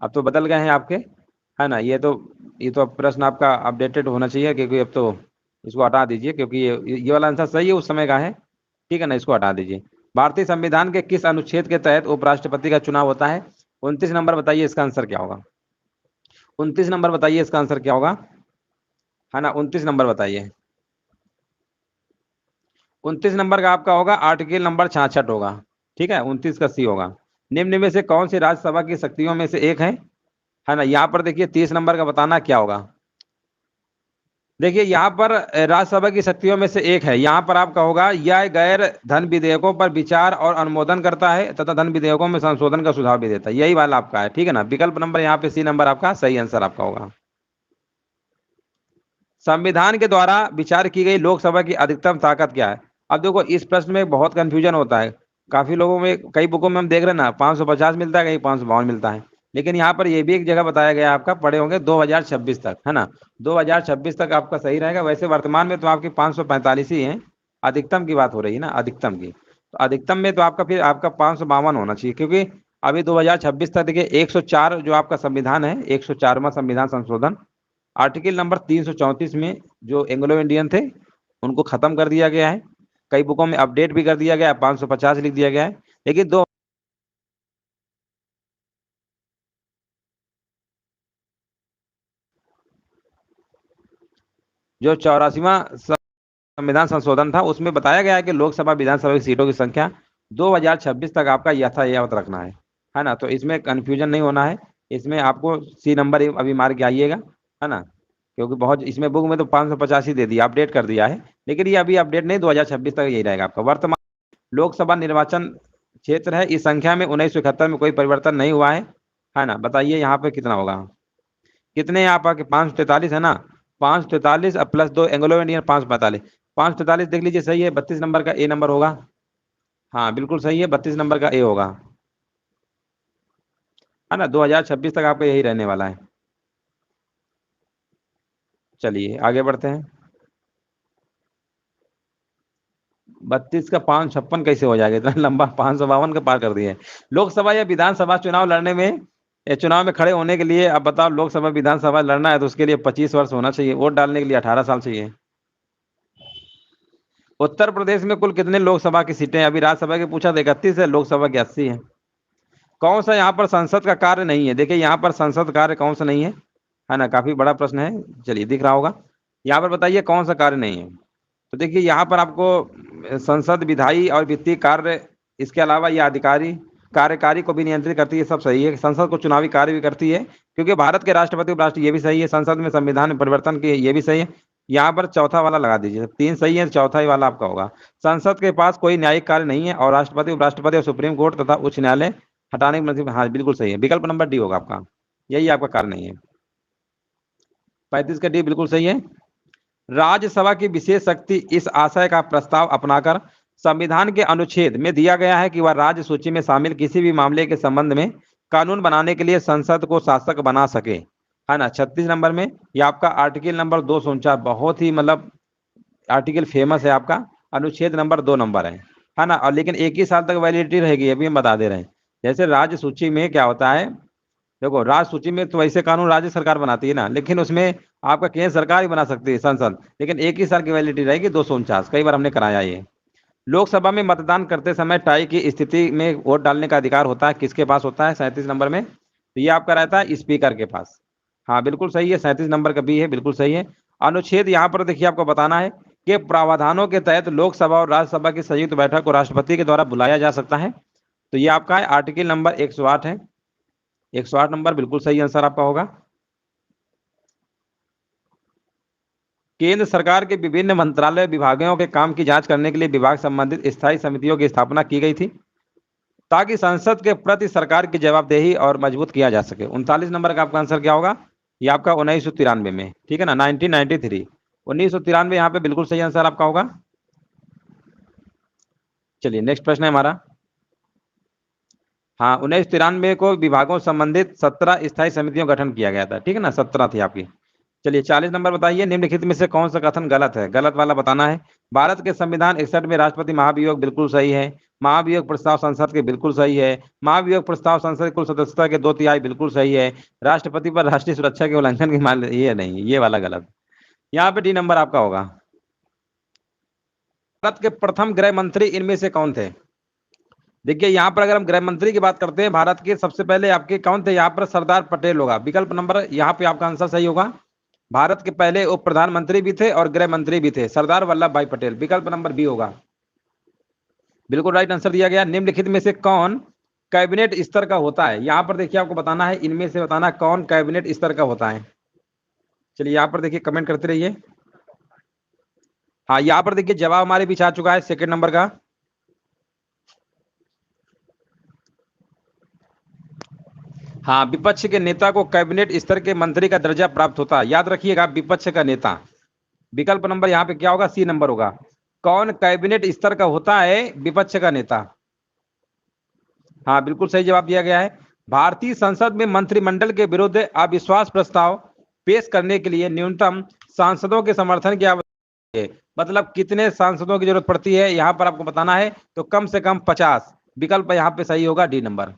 अब तो बदल गए हैं आपके, है ना। ये तो प्रश्न आपका अपडेटेड होना चाहिए, क्योंकि अब तो इसको हटा दीजिए, क्योंकि ये वाला आंसर सही है उस समय का है, ठीक है ना। इसको हटा दीजिए। भारतीय संविधान के किस अनुच्छेद के तहत उपराष्ट्रपति का चुनाव होता है? 29 नंबर बताइए इसका आंसर क्या होगा? 29 नंबर बताइए इसका आंसर क्या होगा, है ना। 29 नंबर बताइए। 29 नंबर का आपका होगा आर्टिकल नंबर 66 होगा, ठीक है। 29 का सी होगा। निम्न में से कौन सी राज्यसभा की शक्तियों में से एक है ना। यहाँ पर देखिए 30 नंबर का बताना क्या होगा। देखिए यहाँ पर राज्यसभा की शक्तियों में से एक है। यहाँ पर आपका होगा यह गैर धन विधेयकों पर विचार और अनुमोदन करता है तथा धन विधेयकों में संशोधन का सुझाव भी देता है। यही वाला आपका है, ठीक है ना। विकल्प नंबर यहाँ पे सी नंबर आपका सही आंसर आपका होगा। संविधान के द्वारा विचार की गई लोकसभा की अधिकतम ताकत क्या है? अब देखो इस प्रश्न में बहुत कंफ्यूजन होता है। काफी लोगों में, कई बुकों में हम देख रहे हैं ना 550 मिलता है, कहीं 552 मिलता है। लेकिन यहाँ पर ये भी एक जगह बताया गया आपका, पढ़े होंगे 2026 तक, है ना। 2026 तक आपका सही रहेगा। वैसे वर्तमान में तो आपकी 545 ही है। अधिकतम की बात हो रही है ना, अधिकतम की। तो अधिकतम में तो आपका फिर आपका 552 होना चाहिए, क्योंकि अभी 2026 तक देखिए 104 जो आपका संविधान है, 104वां संविधान संशोधन आर्टिकल नंबर 334 में जो एंग्लो इंडियन थे उनको खत्म कर दिया गया है। कई बुकों में अपडेट भी कर दिया गया है, 550 लिख दिया गया है। लेकिन दो जो 84वां संविधान संशोधन था उसमें बताया गया है कि लोकसभा विधानसभा की सीटों की संख्या 2026 तक आपका यथावत रखना है ना। तो इसमें कंफ्यूजन नहीं होना है। इसमें आपको सी नंबर अभी मार के आइएगा, है ना। क्योंकि बहुत इसमें बुक में तो 585 दे दिया, अपडेट कर दिया है। लेकिन ये अभी अपडेट नहीं, 2026 तक यही रहेगा आपका। वर्तमान लोकसभा निर्वाचन क्षेत्र है, इस संख्या में 1971 में कोई परिवर्तन नहीं हुआ है ना। बताइए यहाँ पे कितना होगा? कितने यहाँ पर 543 है ना। 543 प्लस 2 एंग्लो इंडियन 545। 543 देख लीजिए सही है। 32 नंबर का ए नंबर होगा। हाँ बिल्कुल सही है, 32 नंबर का ए होगा, है ना। 2026 तक आपका यही रहने वाला है। चलिए आगे बढ़ते हैं। 32 का 556 कैसे हो जाएगा? इतना लंबा 552 का पार कर दिए। लोकसभा या विधानसभा चुनाव लड़ने में, चुनाव में खड़े होने के लिए, अब बताओ लोकसभा विधानसभा लड़ना है तो उसके लिए 25 वर्ष होना चाहिए। वोट डालने के लिए 18 साल चाहिए। उत्तर प्रदेश में कुल कितने लोकसभा की सीटें हैं? अभी राज्यसभा की पूछा तो 31 है, लोकसभा की 80 है। कौन सा यहाँ पर संसद का कार्य नहीं है? देखिए यहाँ पर संसद कार्य कौन सा नहीं है ना। काफी बड़ा प्रश्न है। चलिए दिख रहा होगा। यहाँ पर बताइए कौन सा कार्य नहीं है। तो देखिए यहाँ पर आपको संसद विधायी और वित्तीय कार्य, इसके अलावा ये अधिकारी कार्यकारी को भी नियंत्रित करती है, सब सही है। संसद को चुनावी कार्य भी करती है, क्योंकि भारत के राष्ट्रपति उपराष्ट्रपति, ये भी सही है। संसद में संविधान में परिवर्तन की, ये भी सही है। यहाँ पर चौथा वाला लगा दीजिए, 3 सही है, चौथा ही वाला आपका होगा। संसद के पास कोई न्यायिक कार्य नहीं है और राष्ट्रपति उपराष्ट्रपति और सुप्रीम कोर्ट तथा उच्च न्यायालय हटाने की मंत्री, हाँ बिल्कुल सही है। विकल्प नंबर डी होगा आपका, यही आपका कार्य नहीं है। 35 का डी बिल्कुल सही है। राज्यसभा की विशेष शक्ति इस आशय का प्रस्ताव अपनाकर संविधान के अनुच्छेद में दिया गया है कि वह राज्य सूची में शामिल किसी भी मामले के संबंध में कानून बनाने के लिए संसद को शासक बना सके। है ना। 36 नंबर में ये आपका आर्टिकल नंबर 249, बहुत ही मतलब आर्टिकल फेमस है आपका, अनुच्छेद नंबर 2 नंबर है ना। और लेकिन एक ही साल तक वैलिडिटी रहेगी, अभी हम बता दे रहे हैं। जैसे राज्य सूची में क्या होता है, देखो राज्य सूची में तो वैसे कानून राज्य सरकार बनाती है ना, लेकिन उसमें आपका केंद्र सरकार ही बना सकती है, संसद, लेकिन एक ही साल की वैलिडिटी रहेगी 249। कई बार हमने कराया ये। लोकसभा में मतदान करते समय टाई की स्थिति में वोट डालने का अधिकार होता है, किसके पास होता है? 37 नंबर में। तो ये आपका रहता है स्पीकर के पास। हाँ बिल्कुल सही है, 37 नंबर का बी है, बिल्कुल सही है। अनुच्छेद यहाँ पर देखिए आपको बताना है कि प्रावधानों के तहत लोकसभा और राज्यसभा की संयुक्त बैठक को राष्ट्रपति के द्वारा बुलाया जा सकता है। तो ये आपका है आर्टिकल नंबर 108 है, 108 नंबर बिल्कुल सही आंसर आपका होगा। केंद्र सरकार के विभिन्न मंत्रालय विभागों के काम की जांच करने के लिए विभाग संबंधित स्थायी समितियों की स्थापना की गई थी, ताकि संसद के प्रति सरकार की जवाबदेही और मजबूत किया जा सके। 39 नंबर का आपका आंसर क्या होगा? ये आपका 1993 में, ठीक है ना, 1993, 1993 यहाँ पे बिल्कुल सही आंसर आपका होगा। चलिए नेक्स्ट प्रश्न है हमारा। हाँ 1993 को विभागों संबंधित 17 स्थायी समितियों का गठन किया गया था, ठीक है ना, 17 थी आपकी। चलिए 40 नंबर बताइए, निम्नलिखित में से कौन सा कथन गलत है? गलत वाला बताना है। भारत के संविधान 61 में राष्ट्रपति महाभियोग बिल्कुल सही है। महाभियोग प्रस्ताव संसद के बिल्कुल सही है। महाभियोग प्रस्ताव संसद की कुल सदस्यता के 2/3 बिल्कुल सही है। राष्ट्रपति पर राष्ट्रीय सुरक्षा के उल्लंघन की मान, ये नहीं, ये वाला गलत। यहाँ पे डी नंबर आपका होगा। भारत के प्रथम गृह मंत्री इनमें से कौन थे? देखिए यहाँ पर अगर हम गृह मंत्री की बात करते हैं भारत के, सबसे पहले आपके कौन थे? यहाँ पर सरदार पटेल होगा, विकल्प नंबर यहाँ पे आपका आंसर सही होगा। भारत के पहले उप प्रधानमंत्री भी थे और गृह मंत्री भी थे, सरदार वल्लभ भाई पटेल, विकल्प नंबर बी होगा। बिल्कुल राइट आंसर दिया गया। निम्नलिखित में से कौन कैबिनेट स्तर का होता है? यहाँ पर देखिए आपको बताना है, इनमें से बताना कौन कैबिनेट स्तर का होता है। चलिए यहाँ पर देखिए कमेंट करते रहिए। हाँ यहाँ पर देखिए जवाब हमारे बीच आ चुका है, सेकंड नंबर का। हाँ विपक्ष के नेता को कैबिनेट स्तर के मंत्री का दर्जा प्राप्त होता है, याद रखिएगा, विपक्ष का नेता। विकल्प नंबर यहाँ पे क्या होगा? सी नंबर होगा। कौन कैबिनेट स्तर का होता है? विपक्ष का नेता। हाँ बिल्कुल सही जवाब दिया गया है। भारतीय संसद में मंत्रिमंडल के विरुद्ध अविश्वास प्रस्ताव पेश करने के लिए न्यूनतम सांसदों के समर्थन की आवश्यकता है, मतलब कितने सांसदों की जरूरत पड़ती है यहाँ पर आपको बताना है। तो कम से कम 50, विकल्प यहाँ पे सही होगा, डी नंबर।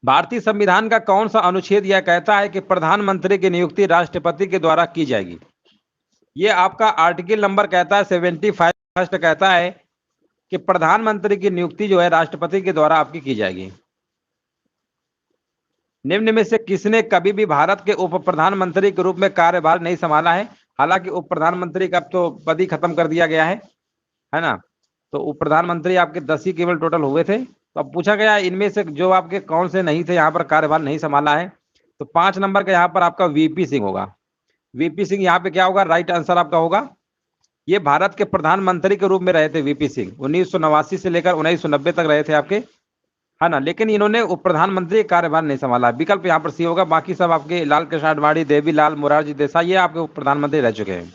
भारतीय संविधान का कौन सा अनुच्छेद यह कहता है कि प्रधानमंत्री की नियुक्ति राष्ट्रपति के द्वारा की जाएगी? ये आपका आर्टिकल नंबर कहता है 75 फर्स्ट कहता है कि प्रधानमंत्री की नियुक्ति जो है राष्ट्रपति के द्वारा आपकी की जाएगी। निम्न में से किसने कभी भी भारत के उप प्रधानमंत्री के रूप में कार्यभार नहीं संभाला है? हालांकि उप प्रधानमंत्री का तो पद ही खत्म कर दिया गया है ना। तो उप प्रधानमंत्री आपके 10 ही केवल टोटल हुए थे। तो अब पूछा गया इनमें से जो आपके कौन से नहीं थे, यहाँ पर कार्यभार नहीं संभाला है। तो 5 नंबर का यहाँ पर आपका वीपी सिंह होगा। वीपी सिंह यहाँ पे क्या होगा? राइट आंसर आपका होगा। ये भारत के प्रधानमंत्री के रूप में रहे थे वीपी सिंह, 1989 से लेकर 1990 तक रहे थे आपके, है ना। लेकिन इन्होंने उप प्रधानमंत्री कार्यभार नहीं संभाला। विकल्प यहाँ पर सी होगा। बाकी सब आपके लाल कृष्ण आडवाणी, देवीलाल, मोरारजी देसाई, ये आपके उप प्रधानमंत्री रह चुके हैं।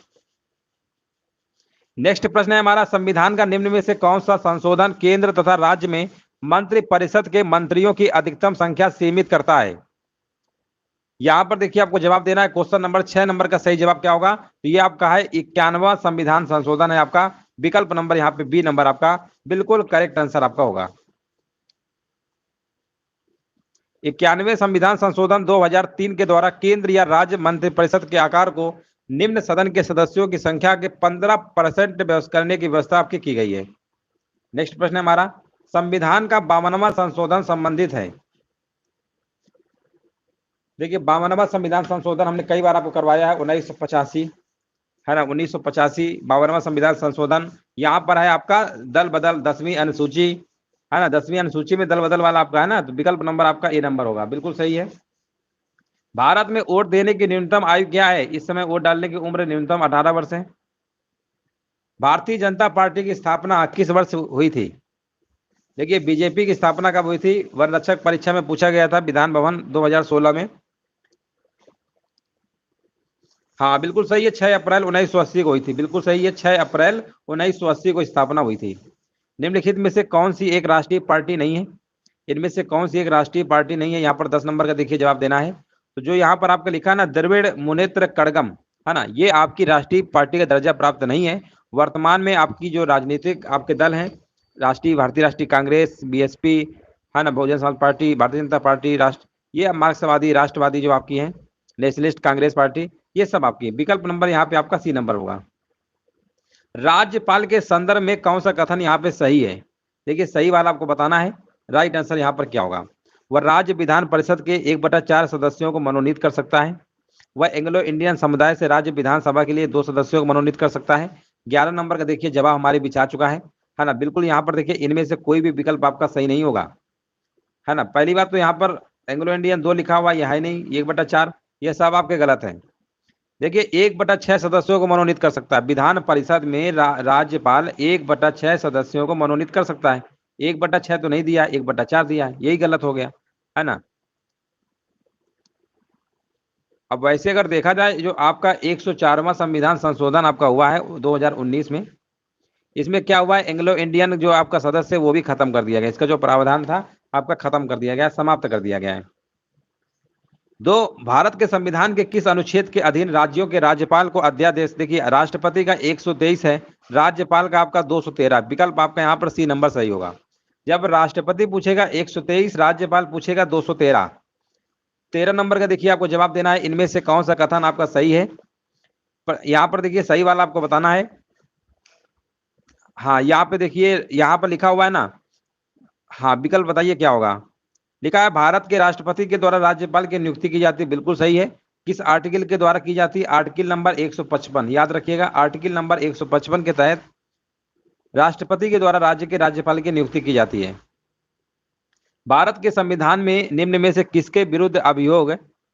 नेक्स्ट प्रश्न है हमारा, संविधान का निम्न में से कौन सा संशोधन केंद्र तथा राज्य में मंत्रिपरिषद के मंत्रियों की अधिकतम संख्या सीमित करता है? यहां पर देखिए आपको जवाब देना है। क्वेश्चन नंबर 6 नंबर का सही जवाब क्या होगा? तो ये आपका है 91वां संविधान संशोधन है आपका। विकल्प नंबर यहाँ पे बी नंबर आपका बिल्कुल करेक्ट आंसर आपका होगा। 91वें संविधान संशोधन 2003 के द्वारा केंद्र या राज्य मंत्रिपरिषद के आकार को निम्न सदन के सदस्यों की संख्या के 15% करने की व्यवस्था आपकी की गई है। नेक्स्ट प्रश्न है हमारा, संविधान का 52वां संशोधन संबंधित है। देखिए 52वां संविधान संशोधन हमने कई बार आपको करवाया है, 1985 है ना, 1985 52वां संविधान संशोधन। यहाँ पर है आपका दल बदल 10वीं अनुसूची, है ना, 10वीं अनुसूची में दल बदल वाला आपका है ना। तो विकल्प नंबर आपका ए नंबर होगा, बिल्कुल सही है। भारत में वोट देने की न्यूनतम आयु क्या है? इस समय वोट डालने की उम्र न्यूनतम 18 वर्ष है। भारतीय जनता पार्टी की स्थापना किस वर्ष हुई थी? देखिए बीजेपी की स्थापना कब हुई थी? वन रक्षक परीक्षा में पूछा गया था, विधान भवन 2016 में। हाँ बिल्कुल सही है, 6 अप्रैल 1980 को हुई थी, बिल्कुल सही है, 6 अप्रैल 1980 को स्थापना हुई थी। निम्नलिखित में से कौन सी एक राष्ट्रीय पार्टी नहीं है? इनमें से कौन सी एक राष्ट्रीय पार्टी नहीं है? यहाँ पर 10 नंबर का देखिए जवाब देना है। तो जो यहाँ पर आपका लिखा है ना द्रविड़ मुनेत्र कड़गम, है ना, ये आपकी राष्ट्रीय पार्टी का दर्जा प्राप्त नहीं है। वर्तमान में आपकी जो राजनीतिक आपके दल हैं, राष्ट्रीय भारतीय राष्ट्रीय कांग्रेस, बीएसपी, है ना, बहुजन समाज पार्टी, भारतीय जनता पार्टी, राष्ट्र, ये मार्क्सवादी, राष्ट्रवादी जो आपकी हैं, नेशनलिस्ट कांग्रेस पार्टी, ये सब आपकी। विकल्प नंबर यहाँ पे आपका सी नंबर होगा। राज्यपाल के संदर्भ में कौन सा कथन यहाँ पे सही है? देखिए सही वाला आपको बताना है। राइट आंसर यहाँ पर क्या होगा? वह राज्य विधान परिषद के 1/4 सदस्यों को मनोनीत कर सकता है। वह एंग्लो इंडियन समुदाय से राज्य विधानसभा के लिए 2 सदस्यों को मनोनीत कर सकता है। 11 नंबर का देखिए जवाब हमारे बीच आ चुका है ना। बिल्कुल यहाँ पर देखिए इनमें से कोई भी विकल्प आपका सही नहीं होगा, है ना। पहली बात तो यहाँ पर एंग्लो इंडियन 2 लिखा हुआ यह है नहीं, 1/4, ये सब आपके गलत हैं। देखिए 1/6 सदस्यों को मनोनीत कर सकता है। विधान परिषद में राज्यपाल 1/6 सदस्यों को मनोनीत कर सकता है। 1/6 तो नहीं दिया, 1/4 दिया है, यही गलत हो गया, है ना। अब वैसे अगर देखा जाए जो आपका 104वां संविधान संशोधन आपका हुआ है 2019 में, इसमें क्या हुआ है, एंग्लो इंडियन जो आपका सदस्य है वो भी खत्म कर दिया गया। इसका जो प्रावधान था आपका खत्म कर दिया गया, समाप्त कर दिया गया है। दो, भारत के संविधान के किस अनुच्छेद के अधीन राज्यों के राज्यपाल को अध्यादेश, देखिए राष्ट्रपति का 123 है, राज्यपाल का आपका 213। विकल्प आपका यहाँ पर सी नंबर सही होगा। जब राष्ट्रपति पूछेगा 123, राज्यपाल पूछेगा 213। 13 नंबर का देखिए आपको जवाब देना है, इनमें से कौन सा कथन आपका सही है। पर यहाँ पर देखिए सही वाला आपको बताना है। हाँ यहाँ पे देखिए यहाँ पर लिखा हुआ है ना, हाँ विकल्प बताइए क्या होगा। लिखा है भारत के राष्ट्रपति के द्वारा राज्यपाल की नियुक्ति की जाती है, बिल्कुल सही है। किस आर्टिकल के द्वारा की जाती है? आर्टिकल नंबर 155, याद रखिएगा आर्टिकल नंबर 155 के तहत राष्ट्रपति के द्वारा राज्य के राज्यपाल की नियुक्ति की जाती है। भारत के संविधान में निम्न में से किसके विरुद्ध अभियोग,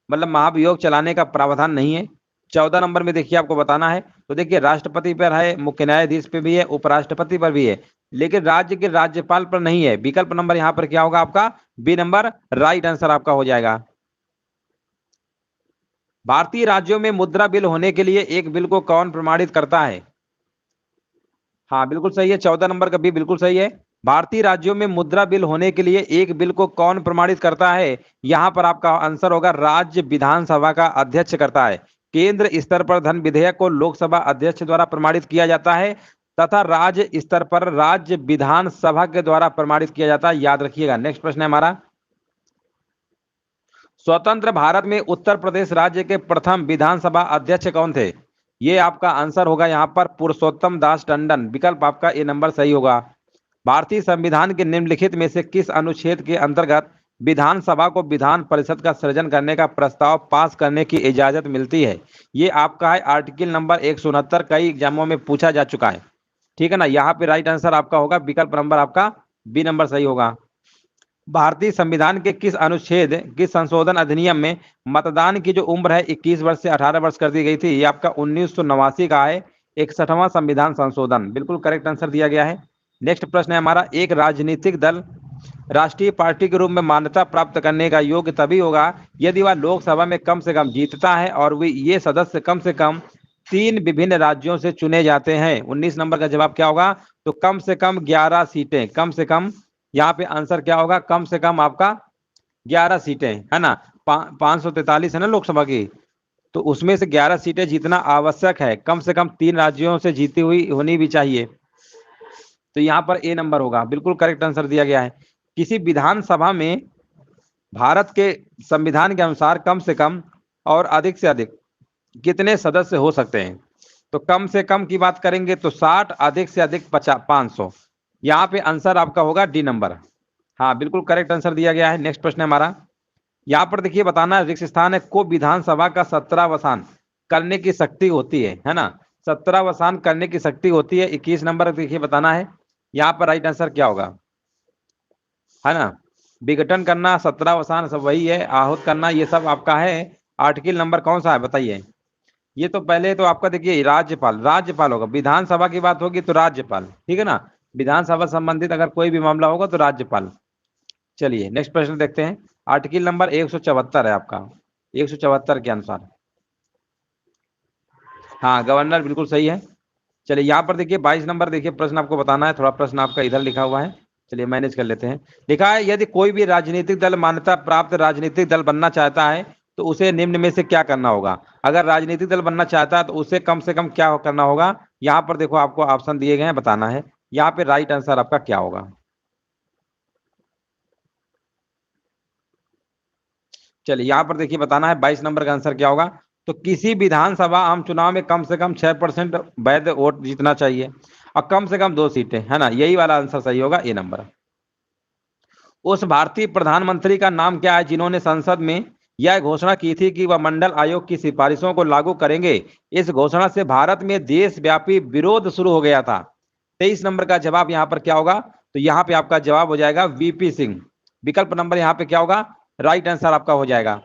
मतलब महाभियोग चलाने का प्रावधान नहीं है? 14 नंबर में देखिए आपको बताना है। तो देखिए राष्ट्रपति पर है, मुख्य न्यायाधीश पे भी है, उपराष्ट्रपति पर भी है, लेकिन राज्य के राज्यपाल पर नहीं है। विकल्प नंबर यहाँ पर क्या होगा आपका? बी नंबर राइट आंसर आपका हो जाएगा। भारतीय राज्यों में मुद्रा बिल होने के लिए एक बिल को कौन प्रमाणित करता है? हाँ बिल्कुल सही है, 14 नंबर का भी बिल्कुल सही है। भारतीय राज्यों में मुद्रा बिल होने के लिए एक बिल को कौन प्रमाणित करता है? यहाँ पर आपका आंसर होगा राज्य विधानसभा का अध्यक्ष करता है। केंद्र स्तर पर धन विधेयक को लोकसभा अध्यक्ष द्वारा प्रमाणित किया जाता है तथा राज्य स्तर पर राज्य विधानसभा के द्वारा प्रमाणित किया जाता है, याद रखिएगा। नेक्स्ट प्रश्न है हमारा, स्वतंत्र भारत में उत्तर प्रदेश राज्य के प्रथम विधानसभा अध्यक्ष कौन थे? ये आपका आंसर होगा यहाँ पर पुरुषोत्तम दास टंडन। विकल्प आपका ए नंबर सही होगा। भारतीय संविधान के निम्नलिखित में से किस अनुच्छेद के अंतर्गत विधानसभा को विधान परिषद का सृजन करने का प्रस्ताव पास करने की इजाजत मिलती है? ये आपका है आर्टिकल नंबर 169, कई एग्जामों में पूछा जा चुका है, ठीक है ना। यहाँ पे राइट आंसर आपका होगा विकल्प नंबर आपका बी नंबर सही होगा। भारतीय संविधान के किस अनुच्छेद, किस संशोधन अधिनियम में मतदान की जो उम्र है 21 वर्ष से 18 वर्ष कर दी गई थी? ये आपका 1989 का है, 61वां संविधान संशोधन। बिल्कुल करेक्ट आंसर दिया गया है। नेक्स्ट प्रश्न है हमारा, एक राजनीतिक दल राष्ट्रीय पार्टी के रूप में मान्यता प्राप्त करने का योग्य तभी होगा यदि वह लोकसभा में कम से कम जीतता है और वे ये सदस्य कम से कम 3 विभिन्न राज्यों से चुने जाते हैं। 19 नंबर का जवाब क्या होगा? तो कम से कम 11 सीटें, कम से कम, यहाँ पे आंसर क्या होगा? कम से कम आपका 11 सीटें, है ना। 543 है ना लोकसभा की, तो उसमें से 11 सीटें जीतना आवश्यक है। कम से कम 3 राज्यों से जीती हुई होनी भी चाहिए, तो यहाँ पर ए नंबर होगा। बिल्कुल करेक्ट आंसर दिया गया है। किसी विधानसभा में भारत के संविधान के अनुसार कम से कम और अधिक से अधिक कितने सदस्य हो सकते हैं? तो कम से कम की बात करेंगे तो 60, अधिक से अधिक 500। यहाँ पे आंसर आपका होगा डी नंबर। हाँ बिल्कुल करेक्ट आंसर दिया गया है। नेक्स्ट प्रश्न है हमारा, यहाँ पर देखिए बताना, रिक्त स्थान है को विधानसभा का 17वासान करने की शक्ति होती है ना। 17वासान करने की शक्ति होती है। 21 नंबर देखिए बताना है, यहाँ पर राइट आंसर क्या होगा, है ना। विघटन करना, 17वासान सब वही है, आहूत करना, ये सब आपका है। आर्टिकल नंबर कौन सा है बताइए? ये तो पहले तो आपका देखिए राज्यपाल, राज्यपाल होगा। विधानसभा की बात होगी तो राज्यपाल, ठीक है ना। विधानसभा संबंधित अगर कोई भी मामला होगा तो राज्यपाल। चलिए नेक्स्ट प्रश्न देखते हैं। आर्टिकल नंबर 174 है आपका, 174 के अनुसार, हाँ गवर्नर, बिल्कुल सही है। चलिए यहाँ पर देखिए 22 नंबर देखिए प्रश्न आपको बताना है, थोड़ा प्रश्न आपका इधर लिखा हुआ है, चलिए मैनेज कर लेते हैं। लिखा है यदि कोई भी राजनीतिक दल मान्यता प्राप्त राजनीतिक दल बनना चाहता है तो उसे निम्न में से क्या करना होगा। अगर राजनीतिक दल बनना चाहता है तो उसे कम से कम क्या करना होगा। यहाँ पर देखो आपको ऑप्शन दिए गए हैं, बताना है यहाँ पे राइट आंसर आपका क्या होगा। चलिए यहाँ पर देखिए बताना है 22 नंबर का आंसर क्या होगा। तो किसी विधानसभा आम चुनाव में कम से कम 6% वैध वोट जीतना चाहिए और कम से कम 2 सीटें, है ना, यही वाला आंसर सही होगा, ए नंबर। उस भारतीय प्रधानमंत्री का नाम क्या है जिन्होंने संसद में यह घोषणा की थी कि वह मंडल आयोग की सिफारिशों को लागू करेंगे। इस घोषणा से भारत में देशव्यापी विरोध शुरू हो गया था। 23 नंबर का जवाब यहाँ पर क्या होगा। तो यहाँ पे आपका जवाब हो जाएगा वीपी सिंह। विकल्प नंबर यहाँ पे क्या होगा, राइट आंसर आपका हो जाएगा।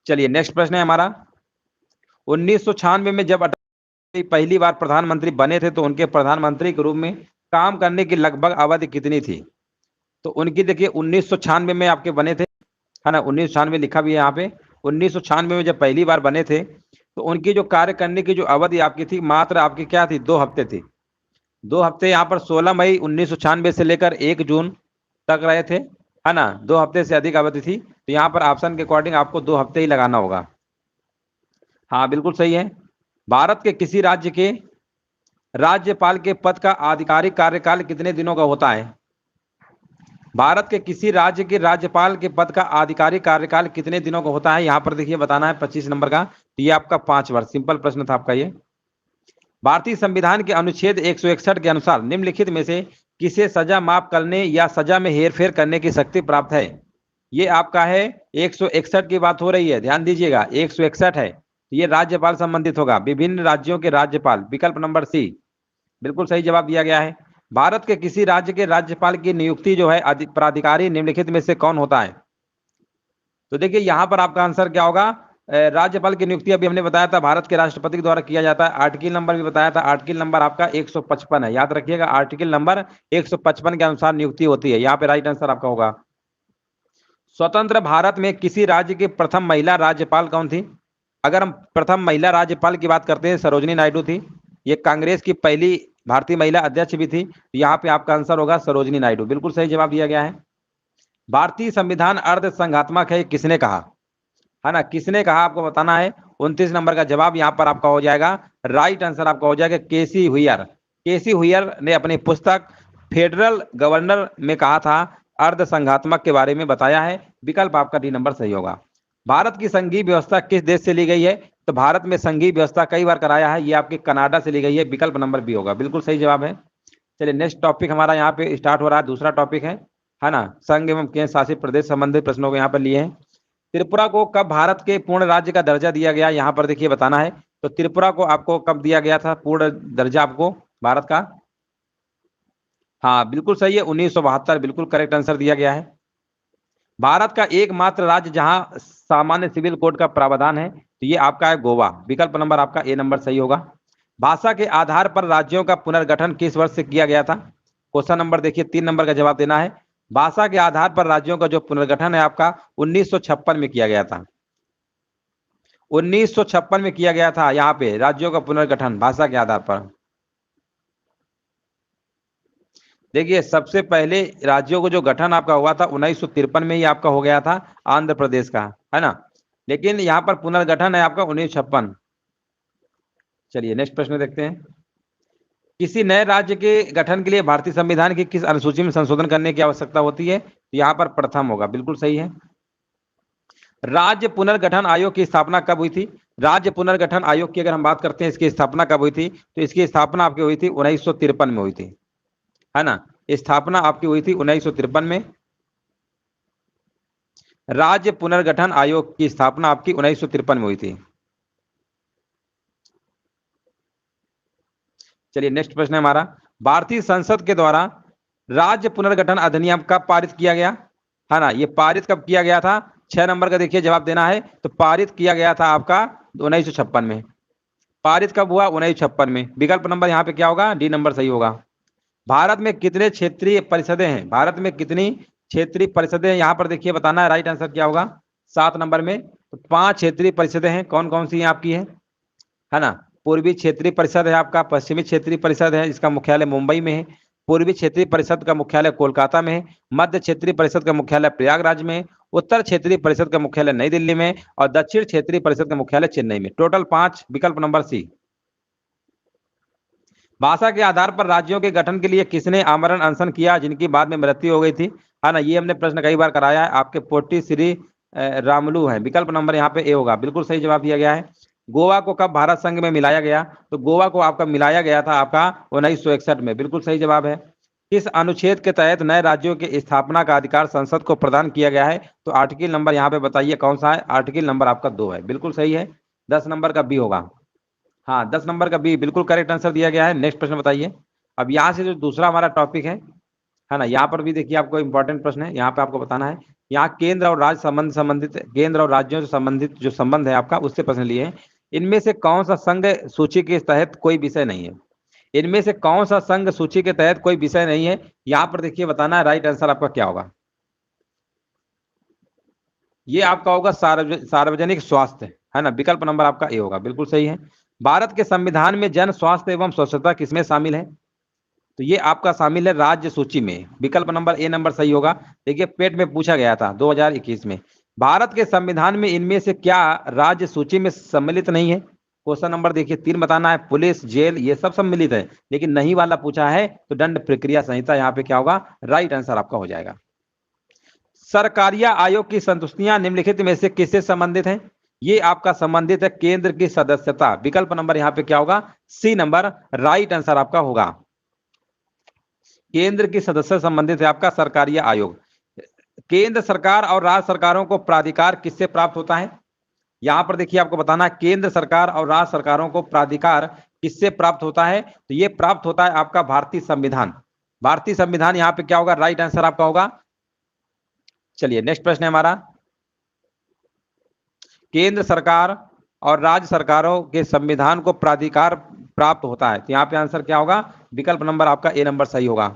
चलिए नेक्स्ट प्रश्न है हमारा। 1996 में जब अटल पहली बार प्रधानमंत्री बने थे तो उनके प्रधानमंत्री के रूप में काम करने की लगभग अवधि कितनी थी। तो उनकी देखिए 1996 में आपके बने थे, है ना, 1996 लिखा भी है यहाँ पे। 1996 में जब पहली बार बने थे तो उनकी जो कार्य करने की जो अवधि आपकी थी मात्र आपकी क्या थी, 2 हफ्ते थी। 2 हफ्ते यहाँ पर 16 मई 1996 से लेकर 1 जून तक रहे थे, है ना, 2 हफ्ते से अधिक अवधि थी। तो यहाँ पर ऑप्शन के अकॉर्डिंग आपको 2 हफ्ते ही लगाना होगा। हाँ बिल्कुल सही है। भारत के किसी राज्य के राज्यपाल के पद का आधिकारिक कार्यकाल कितने दिनों का होता है। भारत के किसी राज्य के राज्यपाल के पद का आधिकारिक कार्यकाल कितने दिनों का होता है, यहाँ पर देखिए बताना है 25 नंबर का। तो ये आपका 5 वर्ष, सिंपल प्रश्न था आपका ये। भारतीय संविधान के अनुच्छेद 161 के अनुसार निम्नलिखित में से किसे सजा माफ करने या सजा में हेरफेर करने की शक्ति प्राप्त है। ये आपका है 161 की बात हो रही है, ध्यान दीजिएगा 161 है। ये राज्यपाल संबंधित होगा, विभिन्न राज्यों के राज्यपाल। विकल्प नंबर सी बिल्कुल सही जवाब दिया गया है। भारत के किसी राज्य के राज्यपाल की नियुक्ति जो है प्राधिकारी निम्नलिखित में से कौन होता है। तो देखिए यहाँ पर आपका आंसर क्या होगा। राज्यपाल की नियुक्ति अभी हमने बताया था भारत के राष्ट्रपति के द्वारा किया जाता है। आर्टिकल नंबर भी बताया था, आर्टिकल नंबर आपका 155 है, याद रखिएगा आर्टिकल नंबर 155 के अनुसार नियुक्ति होती है। यहाँ पे राइट आंसर आपका होगा। स्वतंत्र भारत में किसी राज्य की प्रथम महिला राज्यपाल कौन थी। अगर हम प्रथम महिला राज्यपाल की बात करते हैं, सरोजनी नायडू थी। ये कांग्रेस की पहली भारतीय महिला अध्यक्ष भी थी। यहाँ पे आपका आंसर होगा सरोजनी नायडू, बिल्कुल सही जवाब दिया गया है। भारतीय संविधान अर्ध संघात्मक है किसने कहा, है ना, किसने कहा आपको बताना है। 29 नंबर का जवाब यहाँ पर आपका हो जाएगा, राइट आंसर आपका हो जाएगा केसी हुइयर। केसी हुइयर ने अपनी पुस्तक फेडरल गवर्नर में कहा था, अर्ध संघात्मक के बारे में बताया है। विकल्प आपका डी नंबर सही होगा। भारत की संघीय व्यवस्था किस देश से ली गई है। तो भारत में संघीय व्यवस्था कई बार कराया है, ये आपके कनाडा से ली गई है। विकल्प नंबर बी होगा, बिल्कुल सही जवाब है। चलिए नेक्स्ट टॉपिक हमारा यहाँ पे स्टार्ट हो रहा है, दूसरा टॉपिक है ना, संघ एवं केंद्र शासित प्रदेश संबंधित प्रश्नों को यहाँ पर लिए हैं। त्रिपुरा को कब भारत के पूर्ण राज्य का दर्जा दिया गया, यहाँ पर देखिए बताना है। तो त्रिपुरा को आपको कब दिया गया था पूर्ण दर्जा आपको भारत का। हाँ बिल्कुल सही है, 1972, बिल्कुल करेक्ट आंसर दिया गया है। भारत का एकमात्र राज्य जहां सामान्य सिविल कोड का प्रावधान है तो ये आपका है गोवा। विकल्प नंबर आपका ए नंबर सही होगा। भाषा के आधार पर राज्यों का पुनर्गठन किस वर्ष से किया गया था। क्वेश्चन नंबर देखिए 3 नंबर का जवाब देना है। भाषा के आधार पर राज्यों का जो पुनर्गठन है आपका 1956 में किया गया था। 1956 में किया गया था यहाँ पे राज्यों का पुनर्गठन भाषा के आधार पर। देखिए सबसे पहले राज्यों को जो गठन आपका हुआ था 1953 में ही आपका हो गया था आंध्र प्रदेश का, है ना, लेकिन यहाँ पर पुनर्गठन है आपका 1956। चलिए नेक्स्ट प्रश्न देखते हैं। किसी नए राज्य के गठन के लिए भारतीय संविधान की किस अनुसूची में संशोधन करने की आवश्यकता होती है। तो यहाँ पर प्रथम होगा, बिल्कुल सही है। राज्य पुनर्गठन आयोग की स्थापना कब हुई थी। राज्य पुनर्गठन आयोग की अगर हम बात करते हैं इसकी स्थापना कब हुई थी, तो इसकी स्थापना आपकी हुई थी 1953 में हुई थी, है ना, स्थापना आपकी हुई थी 1953 में। राज्य पुनर्गठन आयोग की स्थापना आपकी 1953 में हुई थी। चलिए नेक्स्ट प्रश्न है हमारा। भारतीय संसद के द्वारा राज्य पुनर्गठन अधिनियम कब पारित किया गया, है ना, ये पारित कब किया गया था। 6 नंबर का देखिए जवाब देना है। तो पारित किया गया था आपका 1956 में। पारित कब हुआ, 1956 में। विकल्प नंबर यहाँ पे क्या होगा, डी नंबर सही होगा। भारत में कितने क्षेत्रीय परिषदें हैं, भारत में कितनी क्षेत्रीय परिषदें हैं, यहाँ पर देखिए बताना है, राइट आंसर क्या होगा। 7 नंबर में तो 5 क्षेत्रीय परिषदें हैं। कौन कौन सी आपकी है ना, पूर्वी क्षेत्रीय परिषद है आपका, पश्चिमी क्षेत्रीय परिषद है जिसका मुख्यालय मुंबई में है, पूर्वी क्षेत्रीय परिषद का मुख्यालय कोलकाता में है, मध्य क्षेत्रीय परिषद का मुख्यालय प्रयागराज में, उत्तर क्षेत्रीय परिषद का मुख्यालय नई दिल्ली में और दक्षिण क्षेत्रीय परिषद का मुख्यालय चेन्नई में। टोटल 5, विकल्प नंबर सी। भाषा के आधार पर राज्यों के गठन के लिए किसने आमरण अनशन किया जिनकी बाद में मृत्यु हो गई थी, है ना। ये हमने प्रश्न कई बार कराया है, आपके पोटी श्री रामलू है। विकल्प नंबर यहाँ पे ए होगा, बिल्कुल सही जवाब दिया गया है। गोवा को कब भारत संघ में मिलाया गया, तो गोवा को आपका मिलाया गया था आपका 1961 में, बिल्कुल सही जवाब है। किस अनुच्छेद के तहत नए राज्यों की स्थापना का अधिकार संसद को प्रदान किया गया है, तो आर्टिकल नंबर यहाँ पे बताइए कौन सा है, आर्टिकल नंबर आपका 2 है, बिल्कुल सही है। 10 नंबर का बी होगा, हाँ 10 नंबर का बी बिल्कुल करेक्ट आंसर दिया गया है। नेक्स्ट प्रश्न बताइए। अब यहाँ से जो दूसरा हमारा टॉपिक है ना, यहाँ पर भी देखिए आपको इंपॉर्टेंट प्रश्न है, यहाँ पे आपको बताना है। यहाँ केंद्र और राज्य संबंधित केंद्र और राज्यों से संबंधित जो संबंध है आपका, उससे प्रश्न लिए हैं। इनमें से कौन सा संघ सूची के तहत कोई विषय नहीं है, इनमें से कौन सा संघ सूची के तहत कोई विषय नहीं है, यहाँ पर देखिए बताना है राइट आंसर आपका क्या होगा। ये आपका होगा सार्वजनिक स्वास्थ्य, है ना। विकल्प नंबर आपका ए होगा, बिल्कुल सही है। भारत के संविधान में जन स्वास्थ्य एवं स्वच्छता किसमें शामिल है, तो ये आपका शामिल है राज्य सूची में। विकल्प नंबर ए नंबर सही होगा। देखिए पेट में पूछा गया था 2021 में, भारत के संविधान में इनमें से क्या राज्य सूची में सम्मिलित नहीं है। क्वेश्चन नंबर देखिए 3 बताना है, पुलिस, जेल, ये सब सम्मिलित है, लेकिन नहीं वाला पूछा है तो दंड प्रक्रिया संहिता यहाँ पे क्या होगा, राइट आंसर आपका हो जाएगा। सरकारिया आयोग की संतुष्टियां निम्नलिखित में से किससे संबंधित हैं, ये आपका संबंधित है केंद्र की सदस्यता। विकल्प नंबर यहाँ पे क्या होगा, सी नंबर राइट आंसर आपका होगा। केंद्र की सदस्य संबंधित है आपका सरकारिया आयोग। केंद्र सरकार और राज्य सरकारों को प्राधिकार किससे प्राप्त होता है, यहां पर देखिए आपको बताना है केंद्र सरकार और राज्य सरकारों को प्राधिकार किससे प्राप्त होता है, तो ये प्राप्त होता है आपका भारतीय संविधान। भारतीय संविधान यहाँ पे क्या होगा, राइट आंसर आपका होगा। चलिए नेक्स्ट प्रश्न है हमारा, केंद्र सरकार और राज्य सरकारों के संविधान को प्राधिकार प्राप्त होता है, तो यहाँ पे आंसर क्या होगा, विकल्प नंबर आपका ए नंबर सही होगा।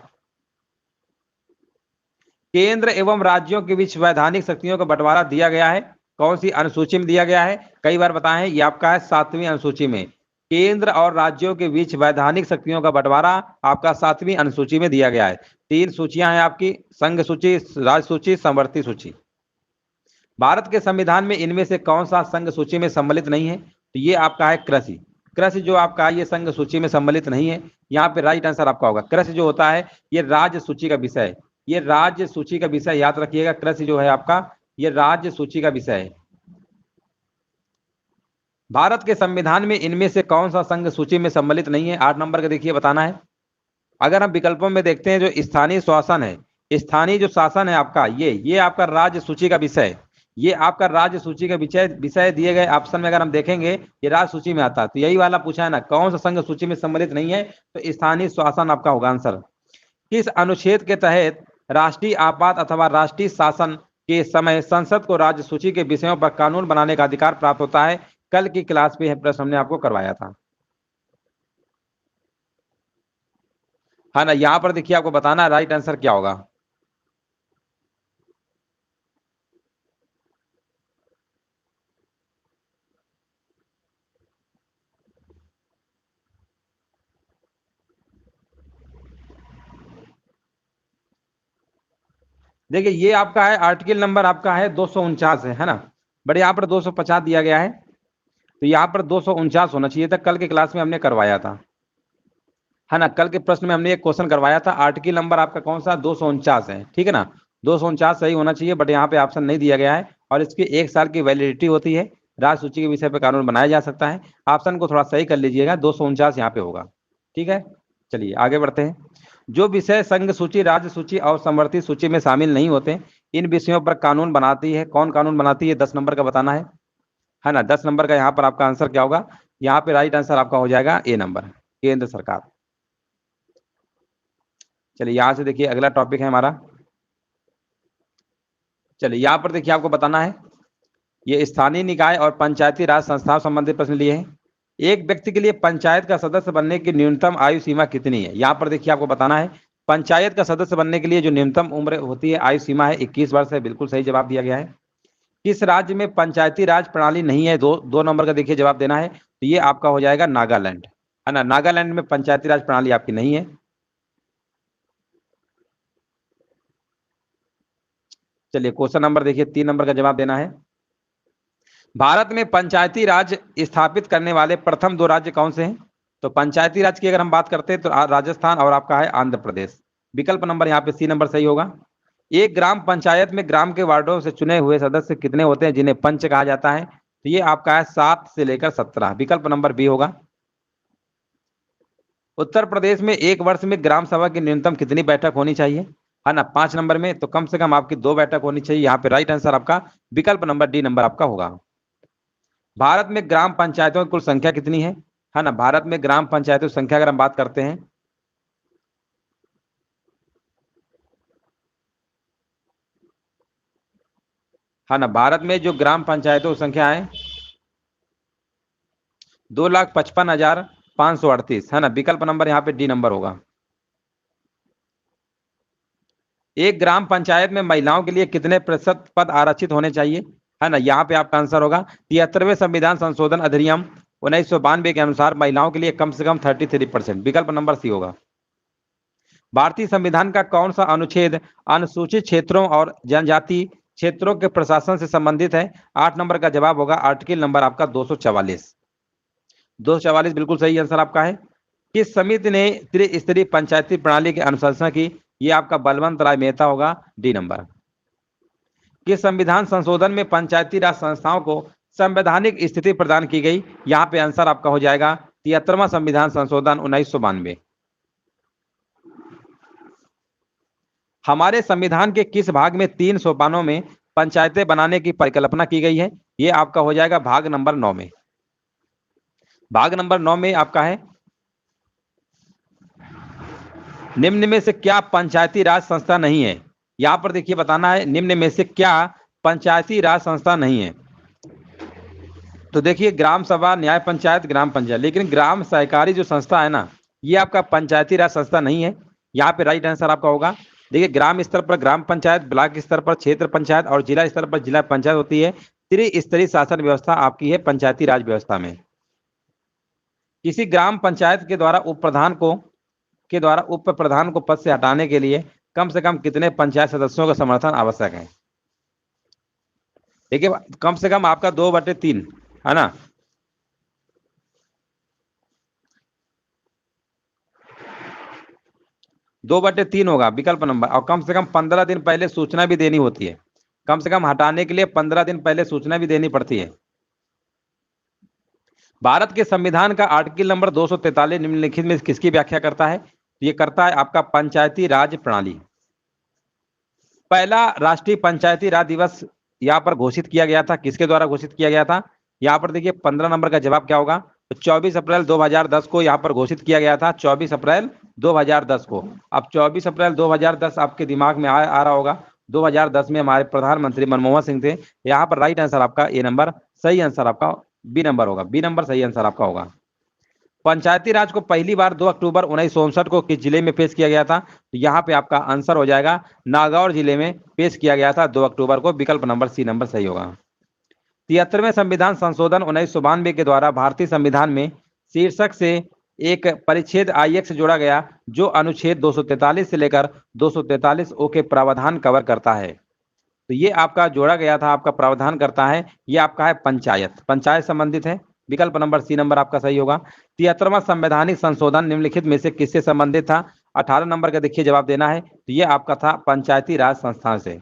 केंद्र एवं राज्यों के बीच वैधानिक शक्तियों का बंटवारा दिया गया है, कौन सी अनुसूची में दिया गया है, कई बार बताएं ये आपका है 7वीं अनुसूची में। केंद्र और राज्यों के बीच वैधानिक शक्तियों का बंटवारा आपका 7वीं अनुसूची में दिया गया है। 3 सूचियां हैं आपकी, संघ सूची, राज्य सूची, समवर्ती सूची। भारत के संविधान में इनमें से कौन सा संघ सूची में सम्मिलित नहीं है, तो ये आपका है कृषि। कृषि जो आपका ये संघ सूची में सम्मिलित नहीं है, यहाँ पे राइट आंसर आपका होगा। कृषि जो होता है ये राज्य सूची का विषय है, ये राज्य सूची का विषय याद रखिएगा। कृषि जो है आपका ये राज्य सूची का विषय है। भारत के संविधान में इनमें से कौन सा संघ सूची में सम्मिलित नहीं है, 8 नंबर का देखिए बताना है। अगर हम विकल्पों में देखते हैं, जो स्थानीय शासन है, स्थानीय जो शासन है आपका ये आपका राज्य सूची का विषय है, ये आपका राज्य सूची का विषय दिए गए ऑप्शन में अगर हम देखेंगे ये राज्य सूची में आता है, तो यही वाला पूछा है ना, कौन सा संघ सूची में सम्मिलित नहीं है, तो स्थानीय शासन आपका होगा आंसर। किस अनुच्छेद के तहत राष्ट्रीय आपात अथवा राष्ट्रीय शासन के समय संसद को राज्य सूची के विषयों पर कानून बनाने का अधिकार प्राप्त होता है, कल की क्लास में यह प्रश्न हमने आपको करवाया था, है ना। यहां पर देखिए आपको बताना है राइट आंसर क्या होगा। देखिए ये आपका है आर्टिकल नंबर आपका है 249 है ना, बट यहाँ पर 250 दिया गया है, तो यहाँ पर 249 होना चाहिए था, कल के क्लास में हमने करवाया था, है ना। कल के प्रश्न में हमने एक क्वेश्चन करवाया था, आर्टिकल नंबर आपका कौन सा 249 है, ठीक है ना। 249 सही होना चाहिए, बट यहाँ पे ऑप्शन नहीं दिया गया है, और इसकी 1 साल की वैलिडिटी होती है। राज्य सूची के विषय पर कानून बनाया जा सकता है, ऑप्शन को थोड़ा सही कर लीजिएगा, 249 यहाँ पे होगा, ठीक है। चलिए आगे बढ़ते हैं। जो विषय संघ सूची, राज्य सूची और समवर्ती सूची में शामिल नहीं होते, इन विषयों पर कानून बनाती है, कौन कानून बनाती है, 10 नंबर का बताना है ना। 10 नंबर का यहाँ पर आपका आंसर क्या होगा, यहाँ पे राइट आंसर आपका हो जाएगा ए नंबर, केंद्र सरकार। चलिए यहां से देखिए अगला टॉपिक है हमारा, चलिए यहाँ पर देखिए आपको बताना है, ये स्थानीय निकाय और पंचायती राज संस्थाओं संबंधित प्रश्न लिए हैं। एक व्यक्ति के लिए पंचायत का सदस्य बनने की न्यूनतम आयु सीमा कितनी है, यहाँ पर देखिए आपको बताना है, पंचायत का सदस्य बनने के लिए जो न्यूनतम उम्र होती है, आयु सीमा है 21 वर्ष है, बिल्कुल सही जवाब दिया गया है। किस राज्य में पंचायती राज प्रणाली नहीं है, 2 नंबर का देखिए जवाब देना है, तो ये आपका हो जाएगा नागालैंड, है ना। नागालैंड में पंचायती राज प्रणाली आपकी नहीं है। चलिए क्वेश्चन नंबर देखिए 3 नंबर का जवाब देना है। भारत में पंचायती राज स्थापित करने वाले प्रथम 2 राज्य कौन से हैं? तो पंचायती राज की अगर हम बात करते हैं तो राजस्थान और आपका है आंध्र प्रदेश। विकल्प नंबर यहाँ पे सी नंबर सही होगा। एक ग्राम पंचायत में ग्राम के वार्डों से चुने हुए सदस्य कितने होते हैं जिन्हें पंच कहा जाता है? तो ये आपका है 7 से लेकर 17। विकल्प नंबर बी होगा। उत्तर प्रदेश में एक वर्ष में ग्राम सभा की न्यूनतम कितनी बैठक होनी चाहिए? है ना, 5 नंबर में तो कम से कम आपकी 2 बैठक होनी चाहिए। यहाँ पे राइट आंसर आपका विकल्प नंबर डी नंबर आपका होगा। भारत में ग्राम पंचायतों की कुल संख्या कितनी है ना, भारत में ग्राम पंचायतों की संख्या अगर हम बात करते हैं है ना, भारत में जो ग्राम पंचायतों की संख्या है 2,55,538 है ना, विकल्प नंबर यहाँ पे डी नंबर होगा। एक ग्राम पंचायत में महिलाओं के लिए कितने प्रतिशत पद आरक्षित होने चाहिए? है ना, यहाँ पे आपका आंसर होगा 73वें संविधान संशोधन अधिनियम 1992 के अनुसार महिलाओं के लिए कम से कम 33%। विकल्प नंबर सी होगा। भारतीय संविधान का कौन सा अनुच्छेद अनुसूचित क्षेत्रों और जनजाति क्षेत्रों के प्रशासन से संबंधित है? 8 नंबर का जवाब होगा आर्टिकल नंबर आपका 244। 244 बिल्कुल सही आंसर आपका है। किस समिति ने त्रिस्तरीय पंचायती प्रणाली की अनुशंसा की? ये आपका बलवंत राय मेहता होगा, डी नंबर। किस संविधान संशोधन में पंचायती राज संस्थाओं को संवैधानिक स्थिति प्रदान की गई? यहाँ पे आंसर आपका हो जाएगा 73वां संविधान संशोधन 1992। हमारे संविधान के किस भाग में 3 सोपानों में पंचायतें बनाने की परिकल्पना की गई है? ये आपका हो जाएगा भाग नंबर 9 में। भाग नंबर 9 में आपका है निम्न में से क्या पंचायती राज संस्था नहीं है? यहां पर देखिए बताना है निम्न में से क्या पंचायती राज संस्था नहीं है। तो देखिए ग्राम सभा, न्याय पंचायत, ग्राम पंचायत, लेकिन ग्राम सहकारी जो संस्था है ना, ये आपका पंचायती राज संस्था नहीं है। यहाँ पे राइट आंसर आपका होगा। देखिए ग्राम स्तर पर ग्राम पंचायत, ब्लॉक स्तर पर क्षेत्र पंचायत और जिला स्तर पर जिला पंचायत होती है। त्रिस्तरीय शासन व्यवस्था आपकी है पंचायती राज व्यवस्था में। किसी ग्राम पंचायत के द्वारा उप प्रधान को पद से हटाने के लिए कम से कम कितने पंचायत सदस्यों का समर्थन आवश्यक है? देखिए कम से कम आपका 2/3 है ना, 2/3 होगा विकल्प नंबर। और कम से कम 15 दिन पहले सूचना भी देनी होती है। कम से कम हटाने के लिए 15 दिन पहले सूचना भी देनी पड़ती है। भारत के संविधान का आर्टिकल नंबर 243 निम्नलिखित में किसकी व्याख्या करता है? ये करता है आपका पंचायती राज प्रणाली। पहला राष्ट्रीय पंचायती राज दिवस यहाँ पर घोषित किया गया था, किसके द्वारा घोषित किया गया था? यहाँ पर देखिए 15 नंबर का जवाब क्या होगा? तो 24 अप्रैल 2010 को यहाँ पर घोषित किया गया था, 24 अप्रैल 2010 को। अब 24 अप्रैल 2010 आपके दिमाग में आ रहा होगा, 2010 में हमारे प्रधानमंत्री मनमोहन सिंह थे। यहाँ पर राइट आंसर आपका ए नंबर सही आंसर आपका बी नंबर होगा, बी नंबर सही आंसर आपका होगा। पंचायती राज को पहली बार 2 अक्टूबर 1959 को किस जिले में पेश किया गया था? तो यहाँ पे आपका आंसर हो जाएगा नागौर जिले में पेश किया गया था 2 अक्टूबर को। विकल्प नंबर सी नंबर सही होगा। 73वें संविधान संशोधन 1992 के द्वारा भारतीय संविधान में शीर्षक से एक परिच्छेद IX जोड़ा गया जो अनुच्छेद 243 से लेकर 243 ओ के प्रावधान कवर करता है। तो ये आपका जोड़ा गया था, आपका प्रावधान करता है, ये आपका है पंचायत संबंधित है। विकल्प नंबर सी नंबर आपका सही होगा। 73वां संवैधानिक संशोधन निम्नलिखित में से किससे संबंधित था? 18 नंबर का देखिए जवाब देना है। तो ये आपका था पंचायती राज संस्थान से।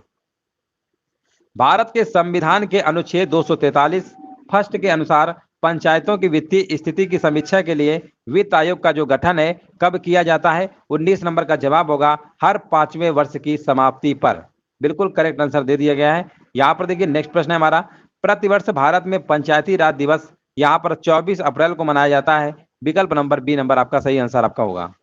भारत के संविधान के अनुच्छेद 243 फर्स्ट के अनुसार पंचायतों की वित्तीय स्थिति की समीक्षा के लिए वित्त आयोग का जो गठन है कब किया जाता है? 19 नंबर का जवाब होगा हर 5वें वर्ष की समाप्ति पर। बिल्कुल करेक्ट आंसर दे दिया गया है। यहाँ पर देखिए नेक्स्ट प्रश्न है हमारा, प्रतिवर्ष भारत में पंचायती राज दिवस यहाँ पर 24 अप्रैल को मनाया जाता है। विकल्प नंबर बी नंबर आपका सही आंसर आपका होगा।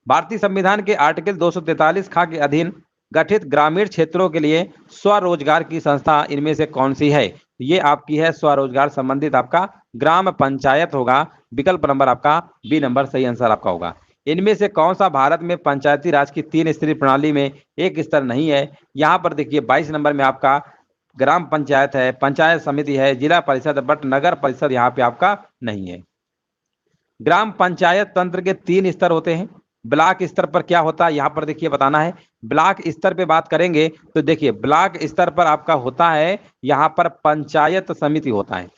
भारतीय संविधान के आर्टिकल 243 ख के अधीन गठित ग्रामीण क्षेत्रों के लिए स्वरोजगार की संस्था इनमें से कौन सी है? ये आपकी है स्वरोजगार संबंधित आपका ग्राम पंचायत होगा। विकल्प नंबर आपका बी नंबर सही आंसर आपका होगा। इनमें से कौन सा भारत में पंचायती राज की 3 स्तरीय प्रणाली में एक स्तर नहीं है? यहाँ पर देखिए 22 नंबर में आपका ग्राम पंचायत है, पंचायत समिति है, जिला परिषद, बट नगर परिषद यहाँ पे आपका नहीं है। ग्राम पंचायत तंत्र के 3 स्तर होते हैं, ब्लॉक स्तर पर क्या होता है यहाँ पर देखिए बताना है। ब्लॉक स्तर पे बात करेंगे तो देखिए ब्लॉक स्तर पर आपका होता है यहाँ पर पंचायत समिति होता है।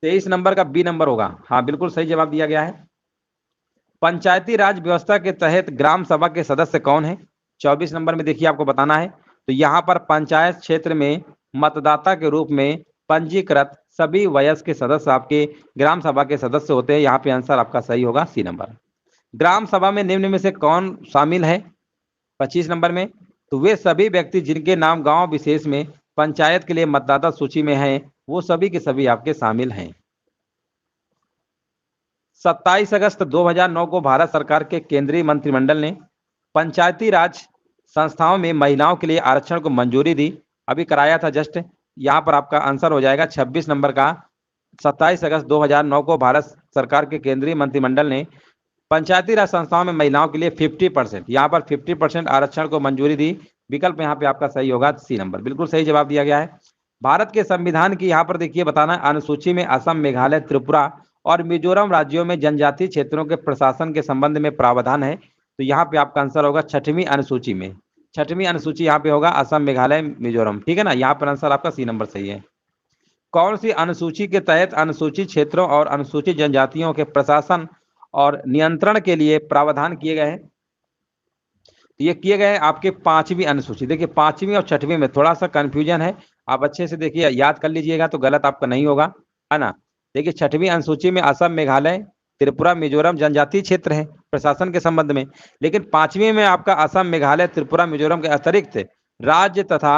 23 नंबर का बी नंबर होगा। हाँ बिल्कुल सही जवाब दिया गया है। पंचायती राज व्यवस्था के तहत ग्राम सभा के सदस्य कौन है? 24 नंबर में देखिए आपको बताना है। तो यहाँ पर पंचायत क्षेत्र में मतदाता के रूप में पंजीकृत सभी वयस्क के सदस्य आपके ग्राम सभा के सदस्य होते हैं। यहाँ पे आंसर आपका सही होगा सी नंबर। ग्राम सभा में निम्न में से कौन शामिल है? 25 नंबर में, तो वे सभी व्यक्ति जिनके नाम गांव विशेष में पंचायत के लिए मतदाता सूची में हैं, वो सभी के सभी आपके शामिल हैं। 27 अगस्त 2009 को भारत सरकार के केंद्रीय मंत्रिमंडल ने पंचायती राज संस्थाओं में महिलाओं के लिए आरक्षण को मंजूरी दी। अभी कराया था जस्ट। यहाँ पर आपका आंसर हो जाएगा 26 नंबर का। 27 अगस्त 2009 को भारत सरकार के केंद्रीय मंत्रिमंडल ने पंचायती राज संस्थाओं में महिलाओं के लिए 50%, यहाँ पर 50% आरक्षण को मंजूरी दी। विकल्प यहाँ पे आपका सही होगा सी नंबर। बिल्कुल सही जवाब दिया गया है। भारत के संविधान की यहाँ पर देखिए बताना, अनुसूची में असम, मेघालय, त्रिपुरा और मिजोरम राज्यों में जनजातीय क्षेत्रों के प्रशासन के संबंध में प्रावधान है। तो यहाँ पे आपका आंसर होगा 6वीं अनुसूची में। 6वीं अनुसूची यहाँ पे होगा असम, मेघालय, मिजोरम। ठीक है ना, यहाँ पर आंसर आपका सी नंबर सही है। कौन सी अनुसूची के तहत अनुसूचित क्षेत्रों और अनुसूचित जनजातियों के प्रशासन और नियंत्रण के लिए प्रावधान किए गए हैं? ये किए गए हैं आपके 5वीं अनुसूची। देखिए 5वीं और 6वीं में थोड़ा सा कंफ्यूजन है, आप अच्छे से देखिए याद कर लीजिएगा तो गलत आपका नहीं होगा, है ना। देखिए 6वीं अनुसूची में असम, मेघालय, त्रिपुरा, मिजोरम जनजातीय क्षेत्र है प्रशासन के संबंध में, लेकिन 5वीं में आपका असम, मेघालय, त्रिपुरा, मिजोरम के अतिरिक्त राज्य तथा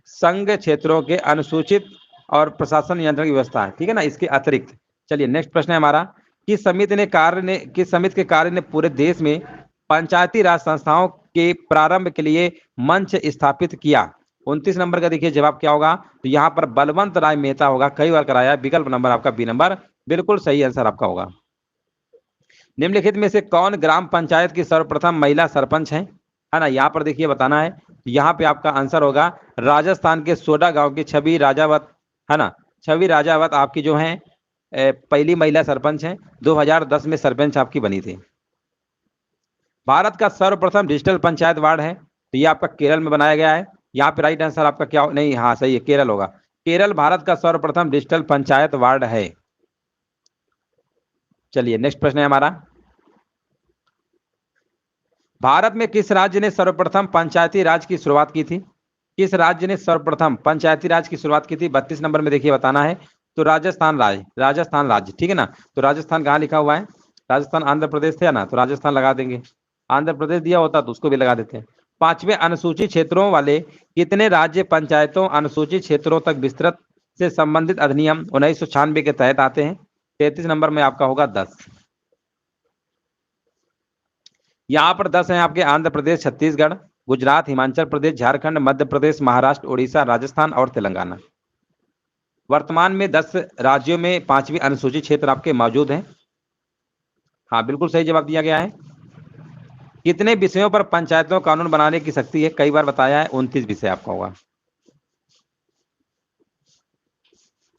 संघ क्षेत्रों के अनुसूचित और प्रशासन नियंत्रण की व्यवस्था है। ठीक है ना, इसके अतिरिक्त। चलिए नेक्स्ट प्रश्न है हमारा, किस समिति के कार्य ने पूरे देश में पंचायती राज संस्थाओं के प्रारंभ के लिए मंच स्थापित किया? 29 नंबर का देखिए जवाब क्या होगा। तो यहाँ पर बलवंत राय मेहता होगा, कई बार कराया। विकल्प नंबर आपका बी नंबर बिल्कुल सही आंसर आपका होगा। निम्नलिखित में से कौन ग्राम पंचायत की सर्वप्रथम महिला सरपंच है ना, यहाँ पर देखिए बताना है। यहाँ पे आपका आंसर होगा राजस्थान के सोडा गांव की छवि राजावत, है ना। छवि राजावत आपकी जो है पहली महिला सरपंच है, 2010 में सरपंच आपकी बनी थी। भारत का सर्वप्रथम डिजिटल पंचायत वार्ड है, तो ये आपका केरल में बनाया गया है। यहाँ पे राइट आंसर आपका क्या नहीं, हाँ सही है, केरल होगा। केरल भारत का सर्वप्रथम डिजिटल पंचायत वार्ड है। चलिए नेक्स्ट प्रश्न है हमारा, भारत में किस राज्य ने सर्वप्रथम पंचायती राज की शुरुआत की थी? किस राज्य ने सर्वप्रथम पंचायती राज की शुरुआत की थी? 32 नंबर में देखिए बताना है। तो राजस्थान राज्य। ठीक है ना, तो राजस्थान कहाँ लिखा हुआ है? राजस्थान आंध्र प्रदेश थे ना, तो राजस्थान लगा देंगे। आंध्र प्रदेश दिया होता तो उसको भी लगा देते हैं। 5वें अनुसूचित क्षेत्रों वाले कितने राज्य पंचायतों अनुसूचित क्षेत्रों तक विस्तृत से संबंधित अधिनियम 1996 के तहत आते हैं? 33 नंबर में आपका होगा 10। यहाँ पर 10 हैं आपके, आंध्र प्रदेश, छत्तीसगढ़, गुजरात, हिमाचल प्रदेश, झारखंड, मध्य प्रदेश, महाराष्ट्र, उड़ीसा, राजस्थान और तेलंगाना। वर्तमान में 10 राज्यों में 5वीं अनुसूचित क्षेत्र आपके मौजूद हैं। हाँ बिल्कुल सही जवाब दिया गया है। कितने विषयों पर पंचायतों कानून बनाने की शक्ति है? कई बार बताया है, 29 विषय आपका होगा।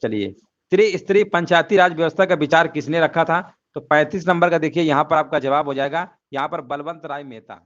चलिए, त्रिस्तरीय पंचायती राज व्यवस्था का विचार किसने रखा था? तो 35 नंबर का देखिए यहाँ पर आपका जवाब हो जाएगा, यहाँ पर बलवंत राय मेहता।